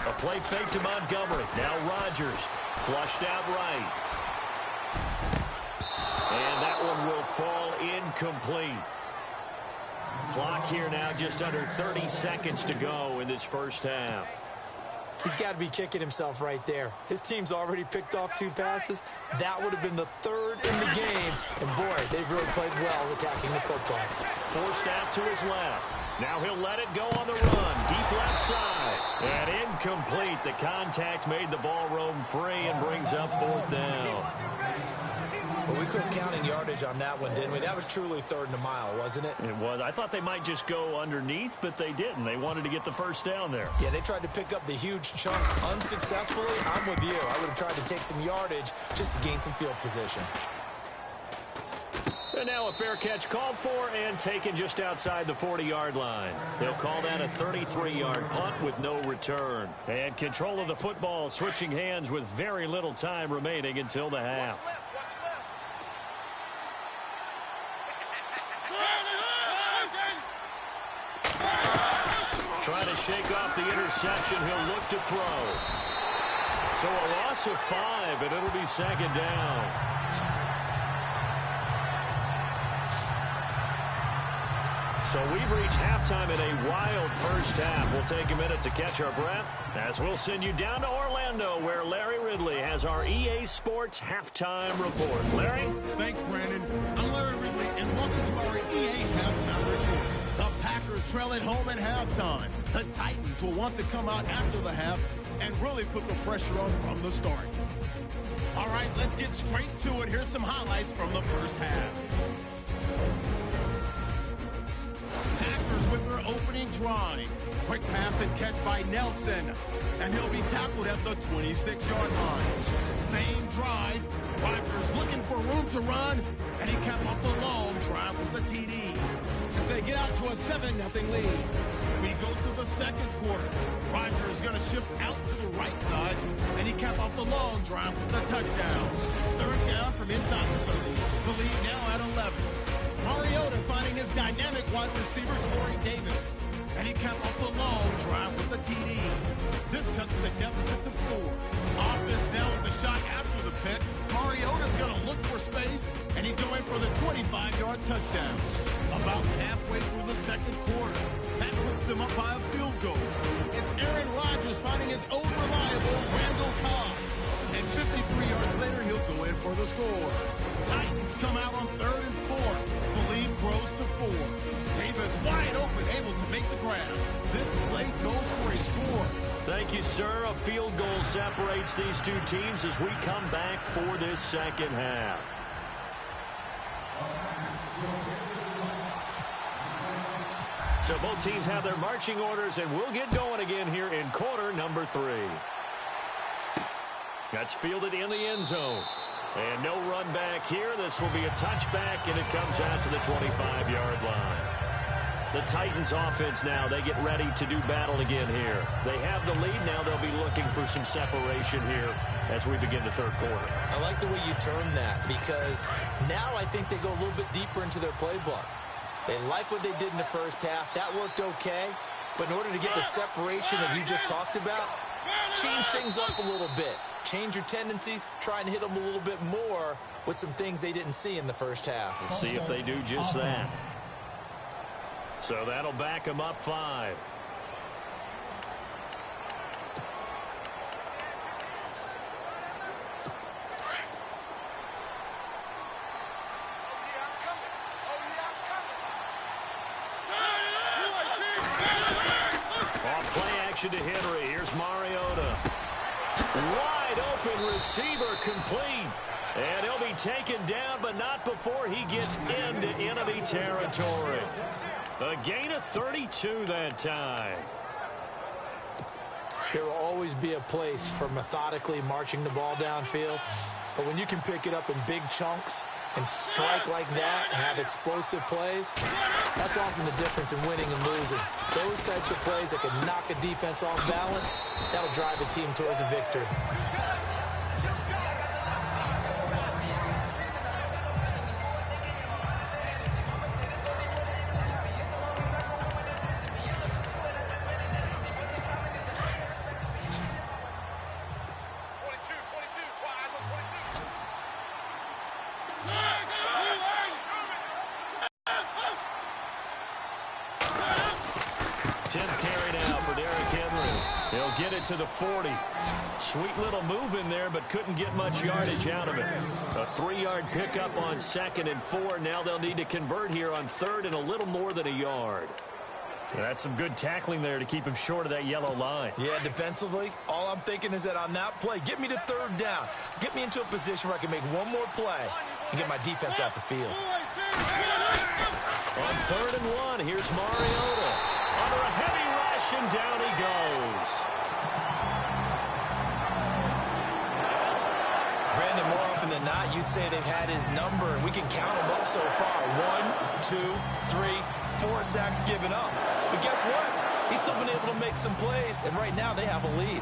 A play fake to Montgomery. Now Rodgers. Flushed out right. And that one will fall incomplete. Clock here now just under 30 seconds to go in this first half. He's got to be kicking himself right there. His team's already picked off 2 passes. That would have been the 3rd in the game. And, boy, they've really played well attacking the football. Forced out to his left. Now he'll let it go on the run. Deep left side. And incomplete. The contact made the ball roam free and brings up 4th down. Well, we couldn't count in yardage on that one, didn't we? That was truly 3rd and a mile, wasn't it? It was. I thought they might just go underneath, but they didn't. They wanted to get the first down there. Yeah, they tried to pick up the huge chunk unsuccessfully. I'm with you. I would have tried to take some yardage just to gain some field position. And now a fair catch called for and taken just outside the 40-yard line. They'll call that a 33-yard punt with no return. And control of the football switching hands with very little time remaining until the half. Trying to shake off the interception. He'll look to throw. So a loss of 5, and it'll be second down. So we've reached halftime in a wild first half. We'll take a minute to catch our breath as we'll send you down to Orlando, where Larry Ridley has our EA Sports Halftime Report. Larry? Thanks, Brandon. I'm Larry Ridley, and welcome to our EA Halftime Report. The Packers trail at home at halftime. The Titans will want to come out after the half and really put the pressure on from the start. All right, let's get straight to it. Here's some highlights from the first half. Packers with their opening drive. Quick pass and catch by Nelson. And he'll be tackled at the 26-yard line. Same drive. Rodgers looking for room to run. And he capped off the long drive with the TD. As they get out to a 7-0 lead. We go to the second quarter. Rodgers is going to shift out to the right side, and he cap off the long drive with the touchdown. Third down from inside the 30. The lead now at 11. Mariota finding his dynamic wide receiver, Corey Davis. And he capped off the long drive with the TD. This cuts the deficit to 4. Offense now with the shot after the pick. Mariota's going to look for space, and he's going for the 25-yard touchdown. About halfway through the second quarter, that puts them up by a field goal. It's Aaron Rodgers finding his old reliable Randall Cobb. And 53 yards later, he'll go in for the score. Titans come out on 3rd and 4. The lead grows to 4. Davis wide open, able to make the grab. This play goes for a score. Thank you, sir. A field goal separates these two teams as we come back for this second half. So both teams have their marching orders, and we'll get going again here in quarter number 3. That's fielded in the end zone. And no run back here. This will be a touchback, and it comes out to the 25-yard line. The Titans offense now, they get ready to do battle again here. They have the lead. Now they'll be looking for some separation here as we begin the third quarter. I like the way you term that, because now I think they go a little bit deeper into their playbook. They like what they did in the first half. That worked okay. But in order to get the separation that you just talked about, change things up a little bit. Change your tendencies, try and hit them a little bit more with some things they didn't see in the first half. Let's see if they do just that. So that'll back them up 5. Off play action to Henry. Here's Mariota. Wide open receiver complete. And he'll be taken down, but not before he gets into enemy territory. A gain of 32 that time. There will always be a place for methodically marching the ball downfield. But when you can pick it up in big chunks and strike like that, have explosive plays, that's often the difference in winning and losing. Those types of plays that can knock a defense off balance, that'll drive a team towards a victory. Get it to the 40. Sweet little move in there, but couldn't get much yardage out of it. A 3-yard pickup on 2nd and 4. Now they'll need to convert here on 3rd and a little more than a yard. That's some good tackling there to keep him short of that yellow line. Yeah, defensively, all I'm thinking is that on that play, get me to 3rd down. Get me into a position where I can make one more play and get my defense off the field. On 3rd and 1, here's Mariota. Under a heavy rush, and down he goes. Brandon, more often than not, you'd say they've had his number, and we can count them up so far. 1, 2, 3, 4 sacks given up. But guess what? He's still been able to make some plays, and right now they have a lead.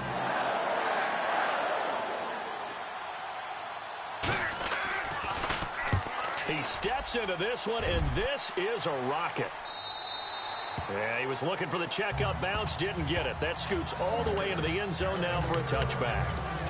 He steps into this one, and this is a rocket. Yeah, he was looking for the checkup bounce, didn't get it. That scoots all the way into the end zone now for a touchback.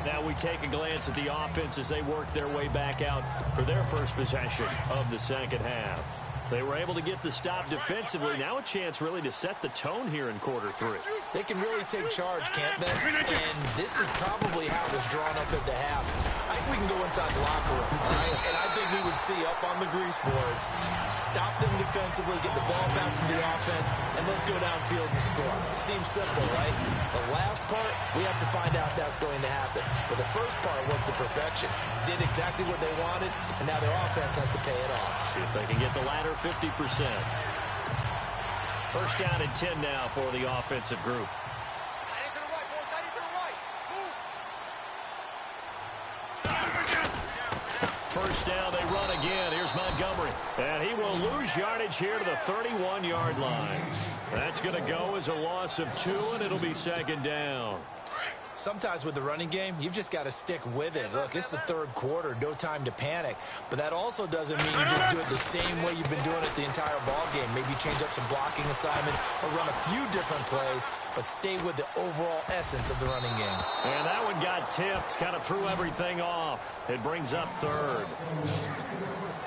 Now we take a glance at the offense as they work their way back out for their first possession of the second half. They were able to get the stop defensively. Now a chance really to set the tone here in quarter 3. They can really take charge, can't they? And this is probably how it was drawn up at the half. I think we can go inside the locker room, all right? And I think we would see up on the grease boards, stop them defensively, get the ball back from the offense, and let's go downfield and score. Seems simple, right? The last part, we have to find out that's going to happen. But the first part worked to perfection. Did exactly what they wanted, and now their offense has to pay it off. See if they can get the latter 50%. First down and 10 now for the offensive group. First down, they run again. Here's Montgomery. And he will lose yardage here to the 31-yard line. That's going to go as a loss of 2, and it'll be second down. Sometimes with the running game, you've just got to stick with it. Look, it's the third quarter, no time to panic. But that also doesn't mean you just do it the same way you've been doing it the entire ball game. Maybe change up some blocking assignments or run a few different plays, but stay with the overall essence of the running game. And that one got tipped, kind of threw everything off. It brings up third.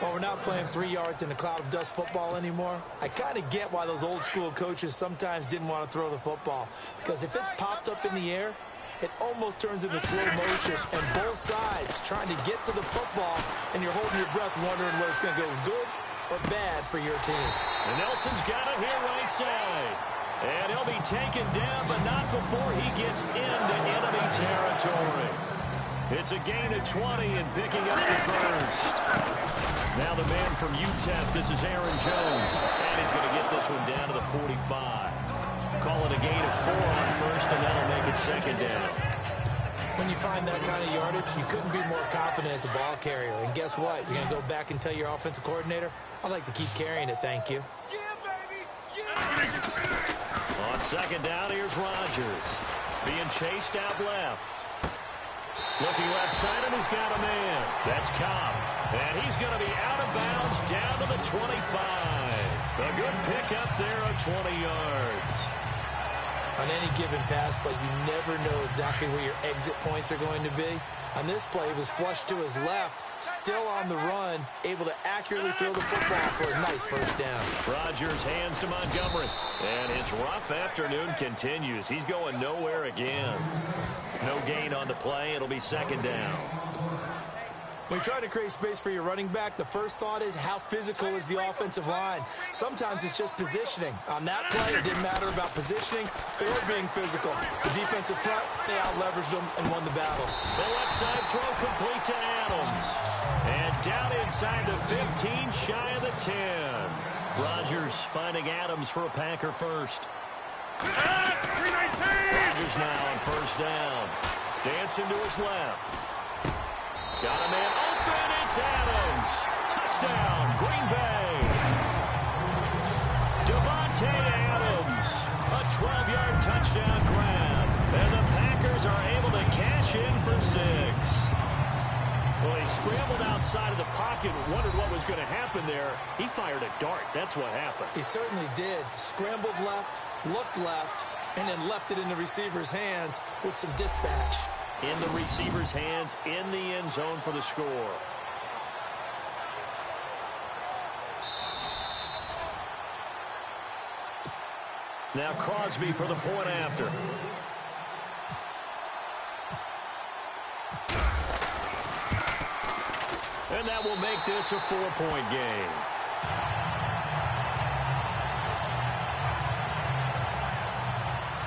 Well, we're not playing 3 yards in a cloud of dust football anymore. I kind of get why those old school coaches sometimes didn't want to throw the football. Because if it's popped up in the air, it almost turns into slow motion, and both sides trying to get to the football, and you're holding your breath wondering whether it's going to go good or bad for your team. And Nelson's got it here right side. And he'll be taken down, but not before he gets into enemy territory. It's a gain of 20 and picking up the first. Now the man from UTEP, this is Aaron Jones. And he's going to get this one down to the 45. Call it a gain of 4 on first, and that'll make it second down. When you find that kind of yardage, you couldn't be more confident as a ball carrier. And guess what? You're going to go back and tell your offensive coordinator, I'd like to keep carrying it, thank you. On second down, here's Rodgers. Being chased out left. Looking left side, and he's got a man. That's Cobb. And he's going to be out of bounds down to the 25. A good pickup there of 20 yards. On any given pass, but you never know exactly where your exit points are going to be. On this play, he was flushed to his left, still on the run, able to accurately throw the football for a nice first down. Rodgers hands to Montgomery. And his rough afternoon continues. He's going nowhere again. No gain on the play. It'll be second down. When you try to create space for your running back, the first thought is how physical is the offensive line. Sometimes it's just positioning. On that play, it didn't matter about positioning or being physical. The defensive front, they out-leveraged them and won the battle. The left side throw complete to Adams. And down inside the 15, shy of the 10. Rodgers finding Adams for a Packer first. Rodgers now on first down. Dancing to his left. Got a man open, it's Adams. Touchdown, Green Bay. Davante Adams, a 12-yard touchdown grab. And the Packers are able to cash in for 6. Well, he scrambled outside of the pocket, wondered what was going to happen there. He fired a dart. That's what happened. He certainly did. Scrambled left, looked left, and then left it in the receiver's hands with some dispatch. In the receiver's hands, in the end zone for the score. Now Crosby for the point after. And that will make this a 4-point game.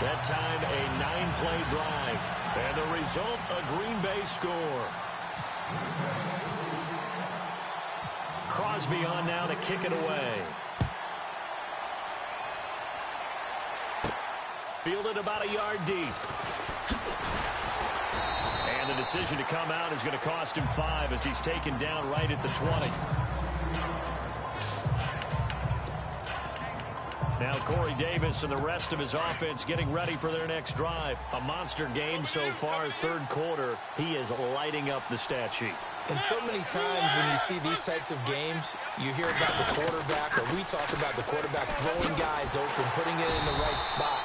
That time, a 9-play drive. And the result, a Green Bay score. Crosby on now to kick it away. Fielded about a yard deep. And the decision to come out is going to cost him 5 as he's taken down right at the 20. Now Corey Davis and the rest of his offense getting ready for their next drive. A monster game so far, third quarter. He is lighting up the stat sheet. And so many times when you see these types of games, you hear about the quarterback, or we talk about the quarterback throwing guys open, putting it in the right spot.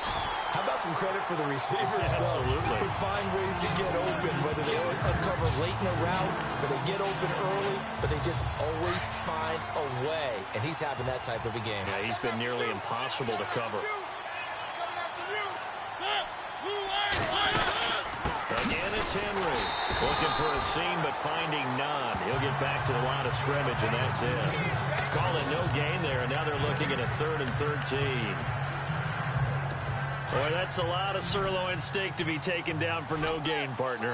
How about some credit for the receivers, though? Absolutely. Who find ways to get open, whether they uncover late in a route, or they get open early, but they just always find a way. And he's having that type of a game. Yeah, he's been nearly impossible to cover. Again, it's Henry. Looking for a seam, but finding none. He'll get back to the line of scrimmage, and that's it. Call it no gain there, and now they're looking at a 3rd and 13. Boy, that's a lot of sirloin steak to be taken down for no gain, partner.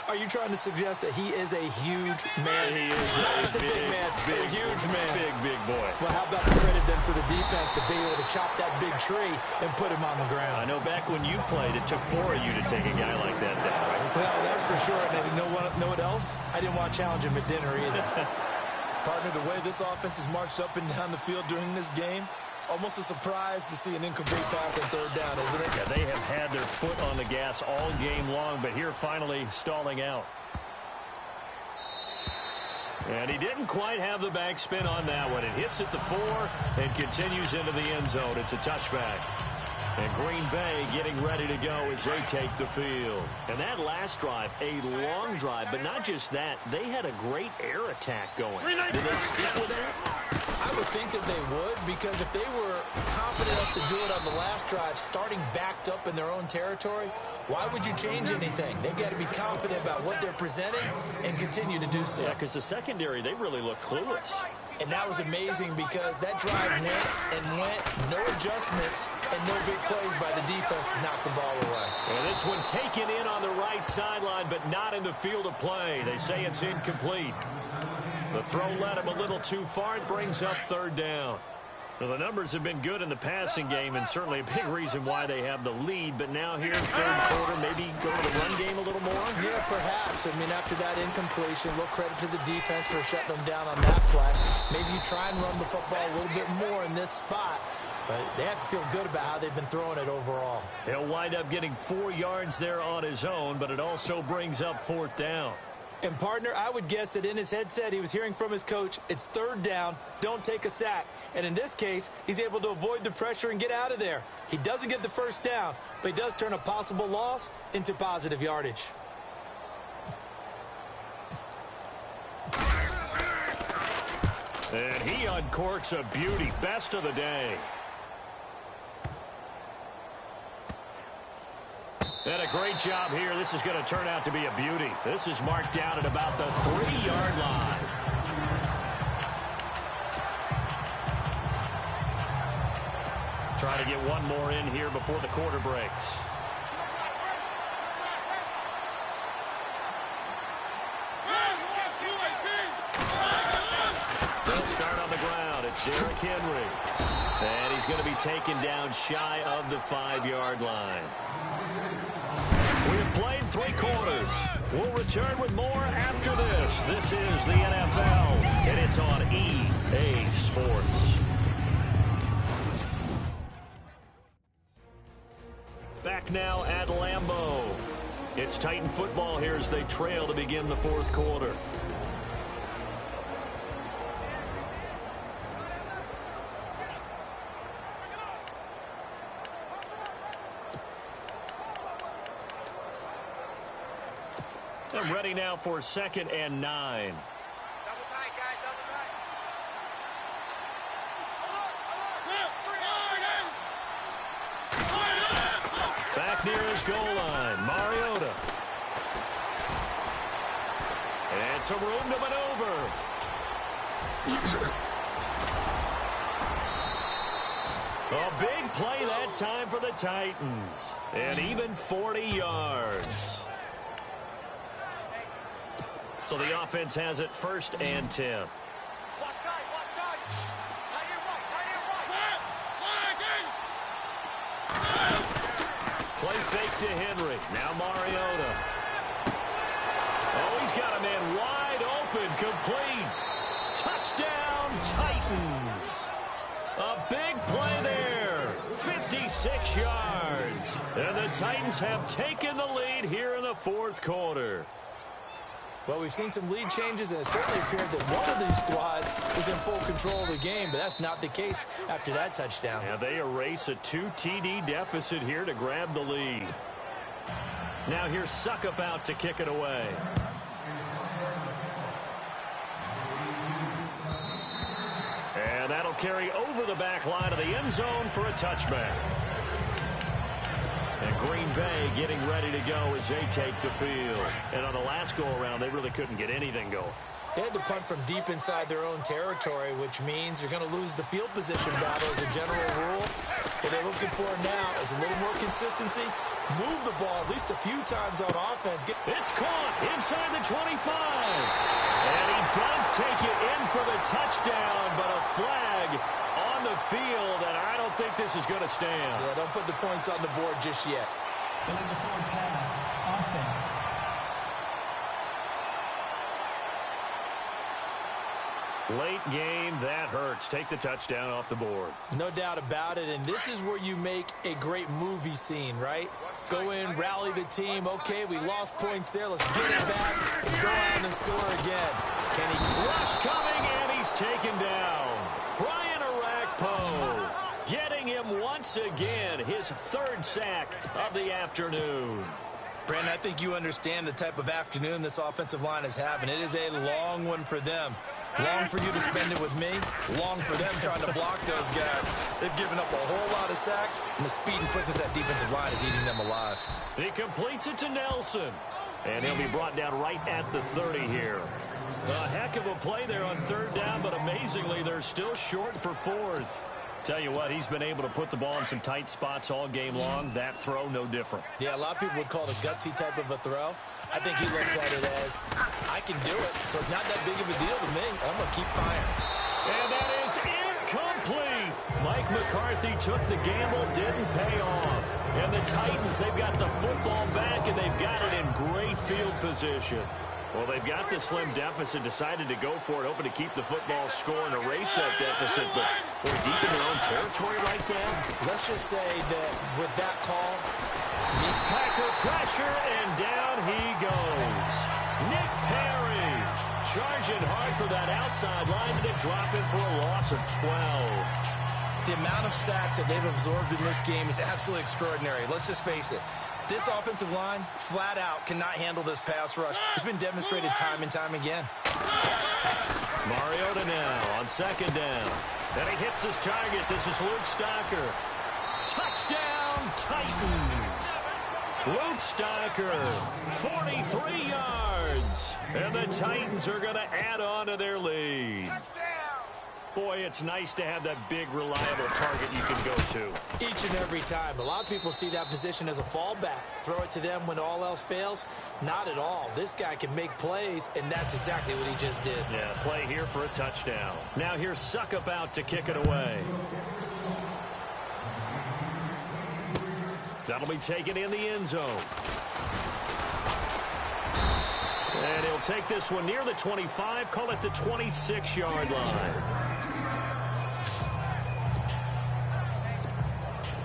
Are you trying to suggest that he is a huge man? He is just a big man, a huge man. Big boy. Well, how about the credit then for the defense to be able to chop that big tree and put him on the ground? I know back when you played, it took 4 of you to take a guy like that down, right? Well, that's for sure. And you know what else? I didn't want to challenge him at dinner either. Partner, the way this offense has marched up and down the field during this game, It's almost a surprise to see an incomplete pass on third down, isn't it? Yeah, they have had their foot on the gas all game long, but here finally stalling out. And he didn't quite have the backspin on that one. It hits at the 4 and continues into the end zone. It's a touchback. And Green Bay getting ready to go as they take the field. And that last drive, a long drive, but not just that. They had a great air attack going. Do they stick with that? I would think that they would, because if they were confident enough to do it on the last drive, starting backed up in their own territory, why would you change anything? They've got to be confident about what they're presenting and continue to do so. Yeah, because the secondary, they really look clueless. And that was amazing because that drive went, no adjustments, and no big plays by the defense to knock the ball away. And this one taken in on the right sideline, but not in the field of play. They say it's incomplete. The throw led him a little too far. It brings up third down. Well, the numbers have been good in the passing game, and certainly a big reason why they have the lead. But now here in third quarter, maybe go to the run game a little more? Yeah, perhaps. I mean, after that incompletion, a little credit to the defense for shutting them down on that play. Maybe you try and run the football a little bit more in this spot. But they have to feel good about how they've been throwing it overall. He'll wind up getting 4 yards there on his own, but it also brings up fourth down. And, partner, I would guess that in his headset he was hearing from his coach, it's third down, don't take a sack. And in this case, he's able to avoid the pressure and get out of there. He doesn't get the first down, but he does turn a possible loss into positive yardage. And he uncorks a beauty. Best of the day. And a great job here. This is going to turn out to be a beauty. This is marked down at about the 3-yard line. Trying to get one more in here before the quarter breaks. They'll start on the ground. It's Derrick Henry. And he's going to be taken down shy of the 5-yard line. We have played 3 quarters. We'll return with more after this. This is the NFL, and it's on EA Sports. Back now at Lambeau. It's Titan football here as they trail to begin the fourth quarter. I'm ready now for 2nd and 9. Double tight, guys, double tight. Back near his goal line, Mariota. And some room to maneuver. A big play that time for the Titans. And even 40 yards. So the offense has it 1st and 10. Watch tight, watch tight. Tight end right. Play fake to Henry. Now Mariota. Oh, he's got a man wide open. Complete. Touchdown, Titans. A big play there. 56 yards. And the Titans have taken the lead here in the fourth quarter. Well, we've seen some lead changes, and it certainly appeared that one of these squads was in full control of the game, but that's not the case after that touchdown. Yeah, they erase a 2 TD deficit here to grab the lead. Now here's Suckup out to kick it away. And that'll carry over the back line of the end zone for a touchback. And Green Bay getting ready to go as they take the field. And on the last go-around, they really couldn't get anything going. They had to punt from deep inside their own territory, which means you're going to lose the field position battle as a general rule. What they're looking for now is a little more consistency. Move the ball at least a few times on offense. It's caught inside the 25. And he does take it in for the touchdown, but a flag on the field, and I don't think this is going to stand. Yeah, don't put the points on the board just yet. Illegal forward pass. Offense. Late game, that hurts. Take the touchdown off the board. No doubt about it, and this is where you make a great movie scene, right? Go in, rally the team. Okay, we lost points there. Let's get it back and go out and score again. Can he? Rush coming, and he's taken down. Brian Orakpo getting him once again, his third sack of the afternoon. Brandon, I think you understand the type of afternoon this offensive line is having. It is a long one for them. Long for you to spend it with me. Long for them trying to block those guys. They've given up a whole lot of sacks, and the speed and quickness of that defensive line is eating them alive. He completes it to Nelson, and he'll be brought down right at the 30 here. A heck of a play there on third down, but amazingly, they're still short for fourth. Tell you what, he's been able to put the ball in some tight spots all game long. That throw, no different. Yeah, a lot of people would call it a gutsy type of a throw. I think he looks at it as, I can do it, so it's not that big of a deal to me. I'm going to keep firing. And that is incomplete. Mike McCarthy took the gamble, didn't pay off. And the Titans, they've got the football back, and they've got it in great field position. Well, they've got the slim deficit, decided to go for it, hoping to keep the football score and erase that deficit, but we're deep in their own territory right now. Let's just say that with that call, Packer pressure, and down he goes. Nick Perry charging hard for that outside line to drop it for a loss of 12. the amount of sacks that they've absorbed in this game is absolutely extraordinary. Let's just face it. This offensive line, flat out, cannot handle this pass rush. It's been demonstrated time and time again. Mariota now on second down. And he hits his target. This is Luke Stocker. Touchdown, Titans. Luke Stocker, 43 yards. And the Titans are going to add on to their lead. Boy, it's nice to have that big, reliable target you can go to. Each and every time. A lot of people see that position as a fallback. Throw it to them when all else fails. Not at all. This guy can make plays, and that's exactly what he just did. Yeah, play here for a touchdown. Now here's Suckup out to kick it away. That'll be taken in the end zone. And he'll take this one near the 25, call it the 26-yard line.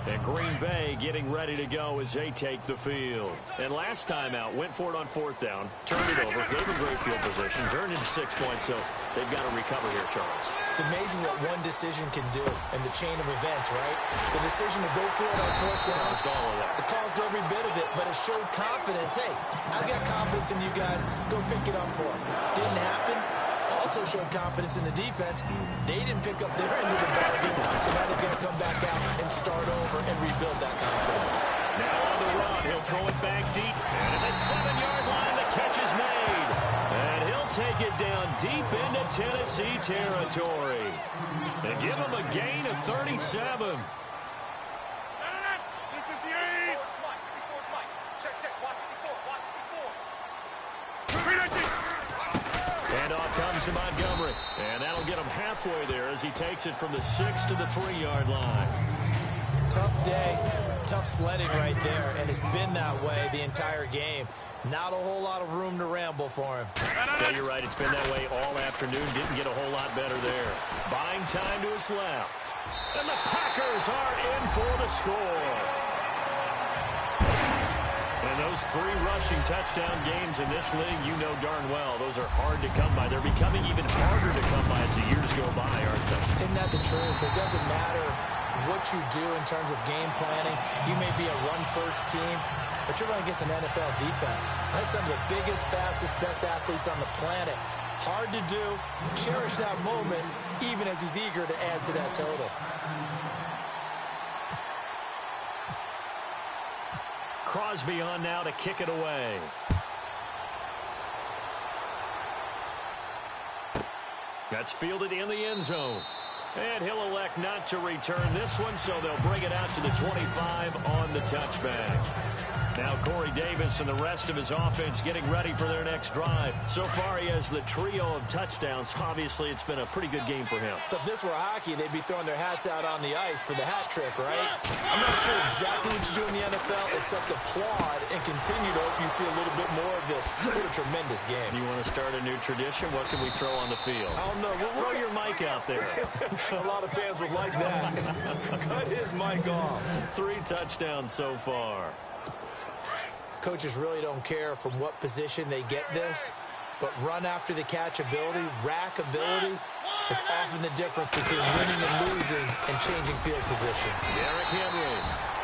And Green Bay getting ready to go as they take the field. And last time out, went for it on fourth down, turned it over, gave them great field position, turned into 6 points, so they've got to recover here, Charles. It's amazing what one decision can do in the chain of events, right? The decision to go for it on fourth down. Caused all of that. It caused every bit of it, but it showed confidence. Hey, I've got confidence in you guys. Go pick it up for them. Didn't happen. Also showed confidence in the defense. They didn't pick up their end of the bargain, so now they're going to come back out and start over and rebuild that confidence. Now on the run, he'll throw it back deep. And at the 7-yard line, the catch is made. And he'll take it down deep into Tennessee territory. And give him a gain of 37. And off comes to Montgomery. And that'll get him halfway there as he takes it from the 6 to the 3-yard line. Tough day, tough sledding right there, and it's been that way the entire game. Not a whole lot of room to ramble for him. Yeah, you're right. It's been that way all afternoon. Didn't get a whole lot better there. Buying time to his left. And the Packers are in for the score. And those 3 rushing touchdown games in this league, you know darn well, those are hard to come by. They're becoming even harder to come by as the years go by, aren't they? Isn't that the truth? It doesn't matter what you do in terms of game planning. You may be a run-first team, but you're running against an NFL defense. That's some of the biggest, fastest, best athletes on the planet. Hard to do. Cherish that moment, even as he's eager to add to that total. Crosby on now to kick it away. That's fielded in the end zone. And he'll elect not to return this one, so they'll bring it out to the 25 on the touchback. Now Corey Davis and the rest of his offense getting ready for their next drive. So far he has the trio of touchdowns. Obviously it's been a pretty good game for him. So if this were hockey, they'd be throwing their hats out on the ice for the hat trick, right? I'm not sure exactly what you do in the NFL except applaud and continue to hope you see a little bit more of this. What a tremendous game. You want to start a new tradition? What can we throw on the field? Oh, no. Throw your mic out there. A lot of fans would like that. Cut his mic off. 3 touchdowns so far. Coaches really don't care from what position they get this, but run after the catch ability, rack ability, is often the difference between winning and losing and changing field position. Derrick Henry.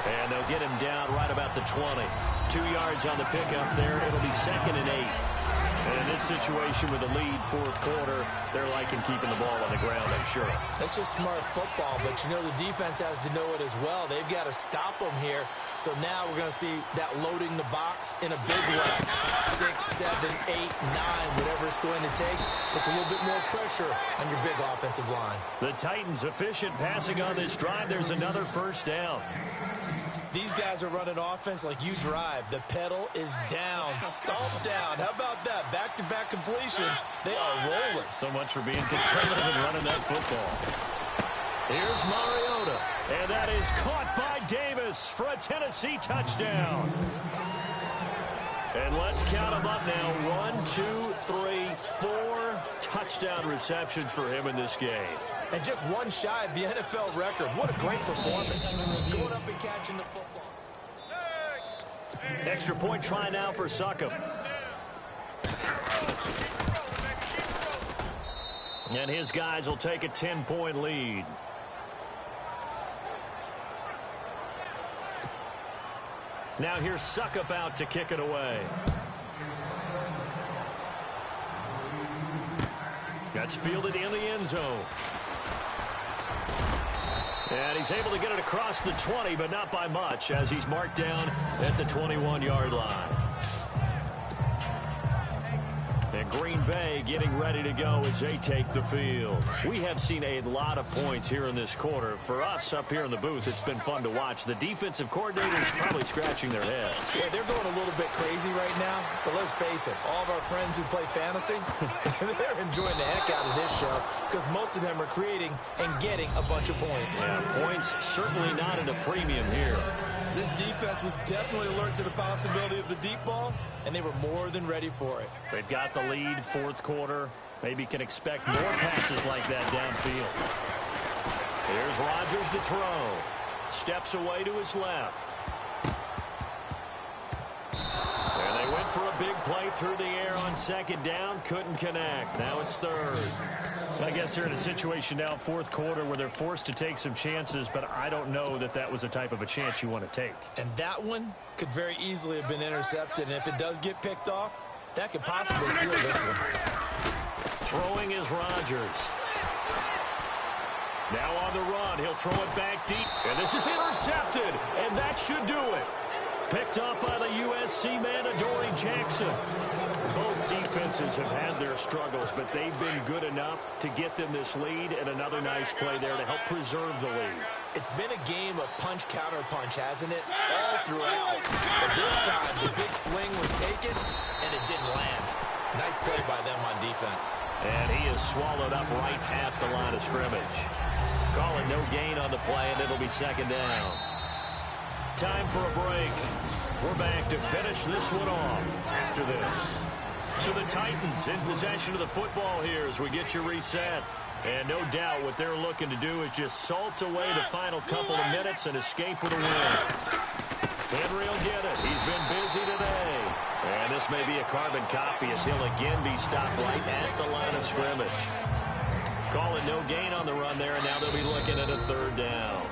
And they'll get him down right about the 20. 2 yards on the pickup there. It'll be 2nd and 8. And in this situation with a lead, 4th quarter, they're liking keeping the ball on the ground, I'm sure. That's just smart football, but you know the defense has to know it as well. They've got to stop them here. So now we're going to see that loading the box in a big way. 6, 7, 8, 9, whatever it's going to take, puts a little bit more pressure on your big offensive line. The Titans efficient passing on this drive. There's another 1st down. These guys are running offense like you drive. The pedal is down, stomped down. How about that? Back-to-back completions. They are rolling. So much for being conservative and running that football. Here's Mariota. And that is caught by Davis for a Tennessee touchdown. And let's count them up now. 1, 2, 3, 4 touchdown receptions for him in this game. And just one shy of the NFL record. What a great performance. Going up and catching the football. Extra point try now for Succop. And his guys will take a 10-point lead. Now here's Succop out to kick it away. That's fielded in the end zone. And he's able to get it across the 20, but not by much, as he's marked down at the 21-yard line. And Green Bay getting ready to go as they take the field. We have seen a lot of points here in this quarter. For us up here in the booth, it's been fun to watch. The defensive coordinators probably scratching their heads. Yeah, they're going a little bit crazy right now, but let's face it, all of our friends who play fantasy, they're enjoying the heck out of this show because most of them are creating and getting a bunch of points. Yeah, points certainly not at a premium here. This defense was definitely alert to the possibility of the deep ball, and they were more than ready for it. They've got the lead, 4th quarter. Maybe can expect more passes like that downfield. Here's Rodgers to throw. Steps away to his left. And they went for a big play through the air on 2nd down. Couldn't connect. Now it's 3rd. I guess they're in a situation now, 4th quarter, where they're forced to take some chances, but I don't know that that was the type of a chance you want to take. And that one could very easily have been intercepted, and if it does get picked off, that could possibly seal this one. Throwing is Rodgers. Now on the run, he'll throw it back deep, and this is intercepted, and that should do it. Picked up by the USC man, Adoree Jackson. Both defenses have had their struggles, but they've been good enough to get them this lead, and another nice play there to help preserve the lead. It's been a game of punch-counter-punch, hasn't it? All throughout. But this time, the big swing was taken, and it didn't land. Nice play by them on defense. And he is swallowed up right at the line of scrimmage. Calling no gain on the play, and it'll be 2nd down. Time for a break. We're back to finish this one off after this. So the Titans in possession of the football here as we get you reset. And no doubt what they're looking to do is just salt away the final couple of minutes and escape with a win. Henry will get it. He's been busy today. And this may be a carbon copy as he'll again be stopped right at the line of scrimmage. Calling no gain on the run there, and now they'll be looking at a 3rd down.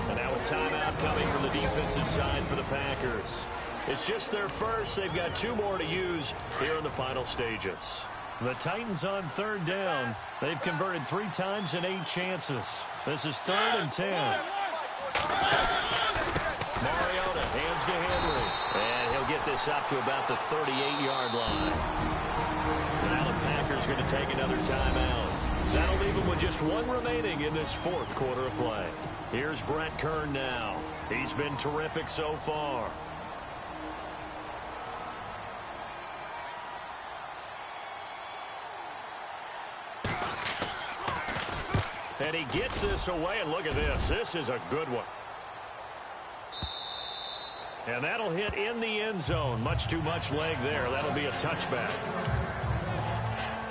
And now a timeout coming from the defensive side for the Packers. It's just their first. They've got 2 more to use here in the final stages. The Titans on 3rd down. They've converted 3 times in 8 chances. This is 3rd and 10. Mariota hands to Henry. And he'll get this up to about the 38-yard line. And now the Packers going to take another timeout. That'll leave them with just 1 remaining in this 4th quarter of play. Here's Brett Kern now. He's been terrific so far. And he gets this away, and look at this. This is a good one. And that'll hit in the end zone. Much too much leg there. That'll be a touchback.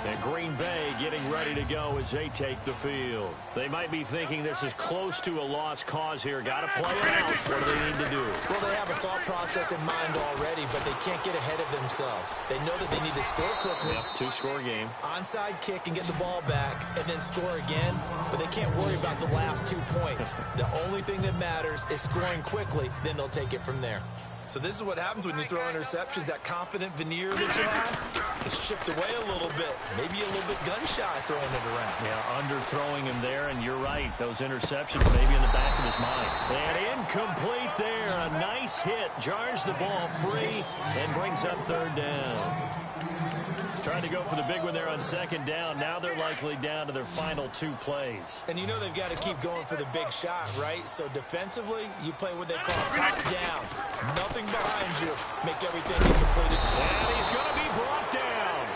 And Green Bay getting ready to go as they take the field. They might be thinking this is close to a lost cause here. Got to play it out. What do they need to do? Well, they have a thought process in mind already, but they can't get ahead of themselves. They know that they need to score quickly. Yep, two-score game. Onside kick and get the ball back and then score again, but they can't worry about the last 2 points. The only thing that matters is scoring quickly, then they'll take it from there. So this is what happens when you throw interceptions. That confident veneer that you have is chipped away a little bit. Maybe a little bit gun-shy throwing it around. Yeah, underthrowing him there, and you're right. Those interceptions maybe in the back of his mind. And incomplete there. A nice hit. Jars the ball free and brings up third down. Trying to go for the big one there on second down. Now they're likely down to their final 2 plays. And you know they've got to keep going for the big shot, right? So defensively, you play what they call top down. Nothing behind you. Make everything completed. And he's going to be brought down.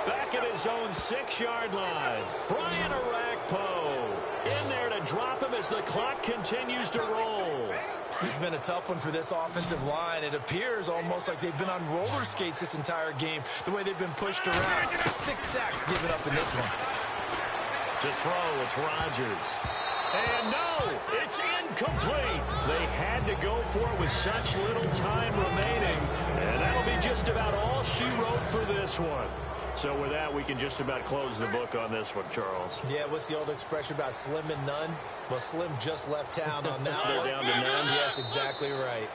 Back at his own 6-yard line. Brian Orakpo in there to drop him as the clock continues to roll. This has been a tough one for this offensive line. It appears almost like they've been on roller skates this entire game, the way they've been pushed around. 6 sacks given up in this one. To throw, it's Rodgers. And no, it's incomplete. They had to go for it with such little time remaining. And that'll be just about all she wrote for this one. So with that, we can just about close the book on this one, Charles. Yeah, what's the old expression about slim and none? Well, Slim just left town on that They're one. down to none? Yes, exactly right.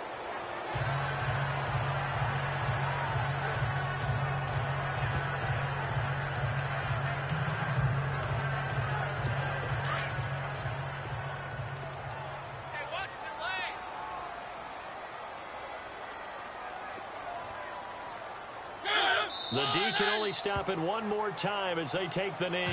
The D can only stop it one more time as they take the knee.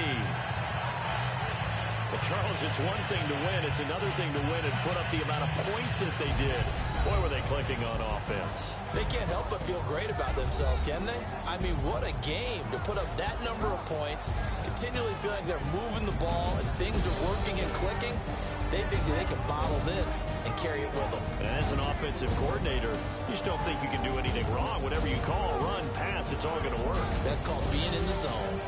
But, Charles, it's one thing to win. It's another thing to win and put up the amount of points that they did. Boy, were they clicking on offense. They can't help but feel great about themselves, can they? I mean, what a game to put up that number of points, continually feeling they're moving the ball and things are working and clicking. They think that they can bottle this and carry it with them. And as an offensive coordinator, you just don't think you can do anything wrong. Whatever you call, run, pass, it's all going to work. That's called being in the zone.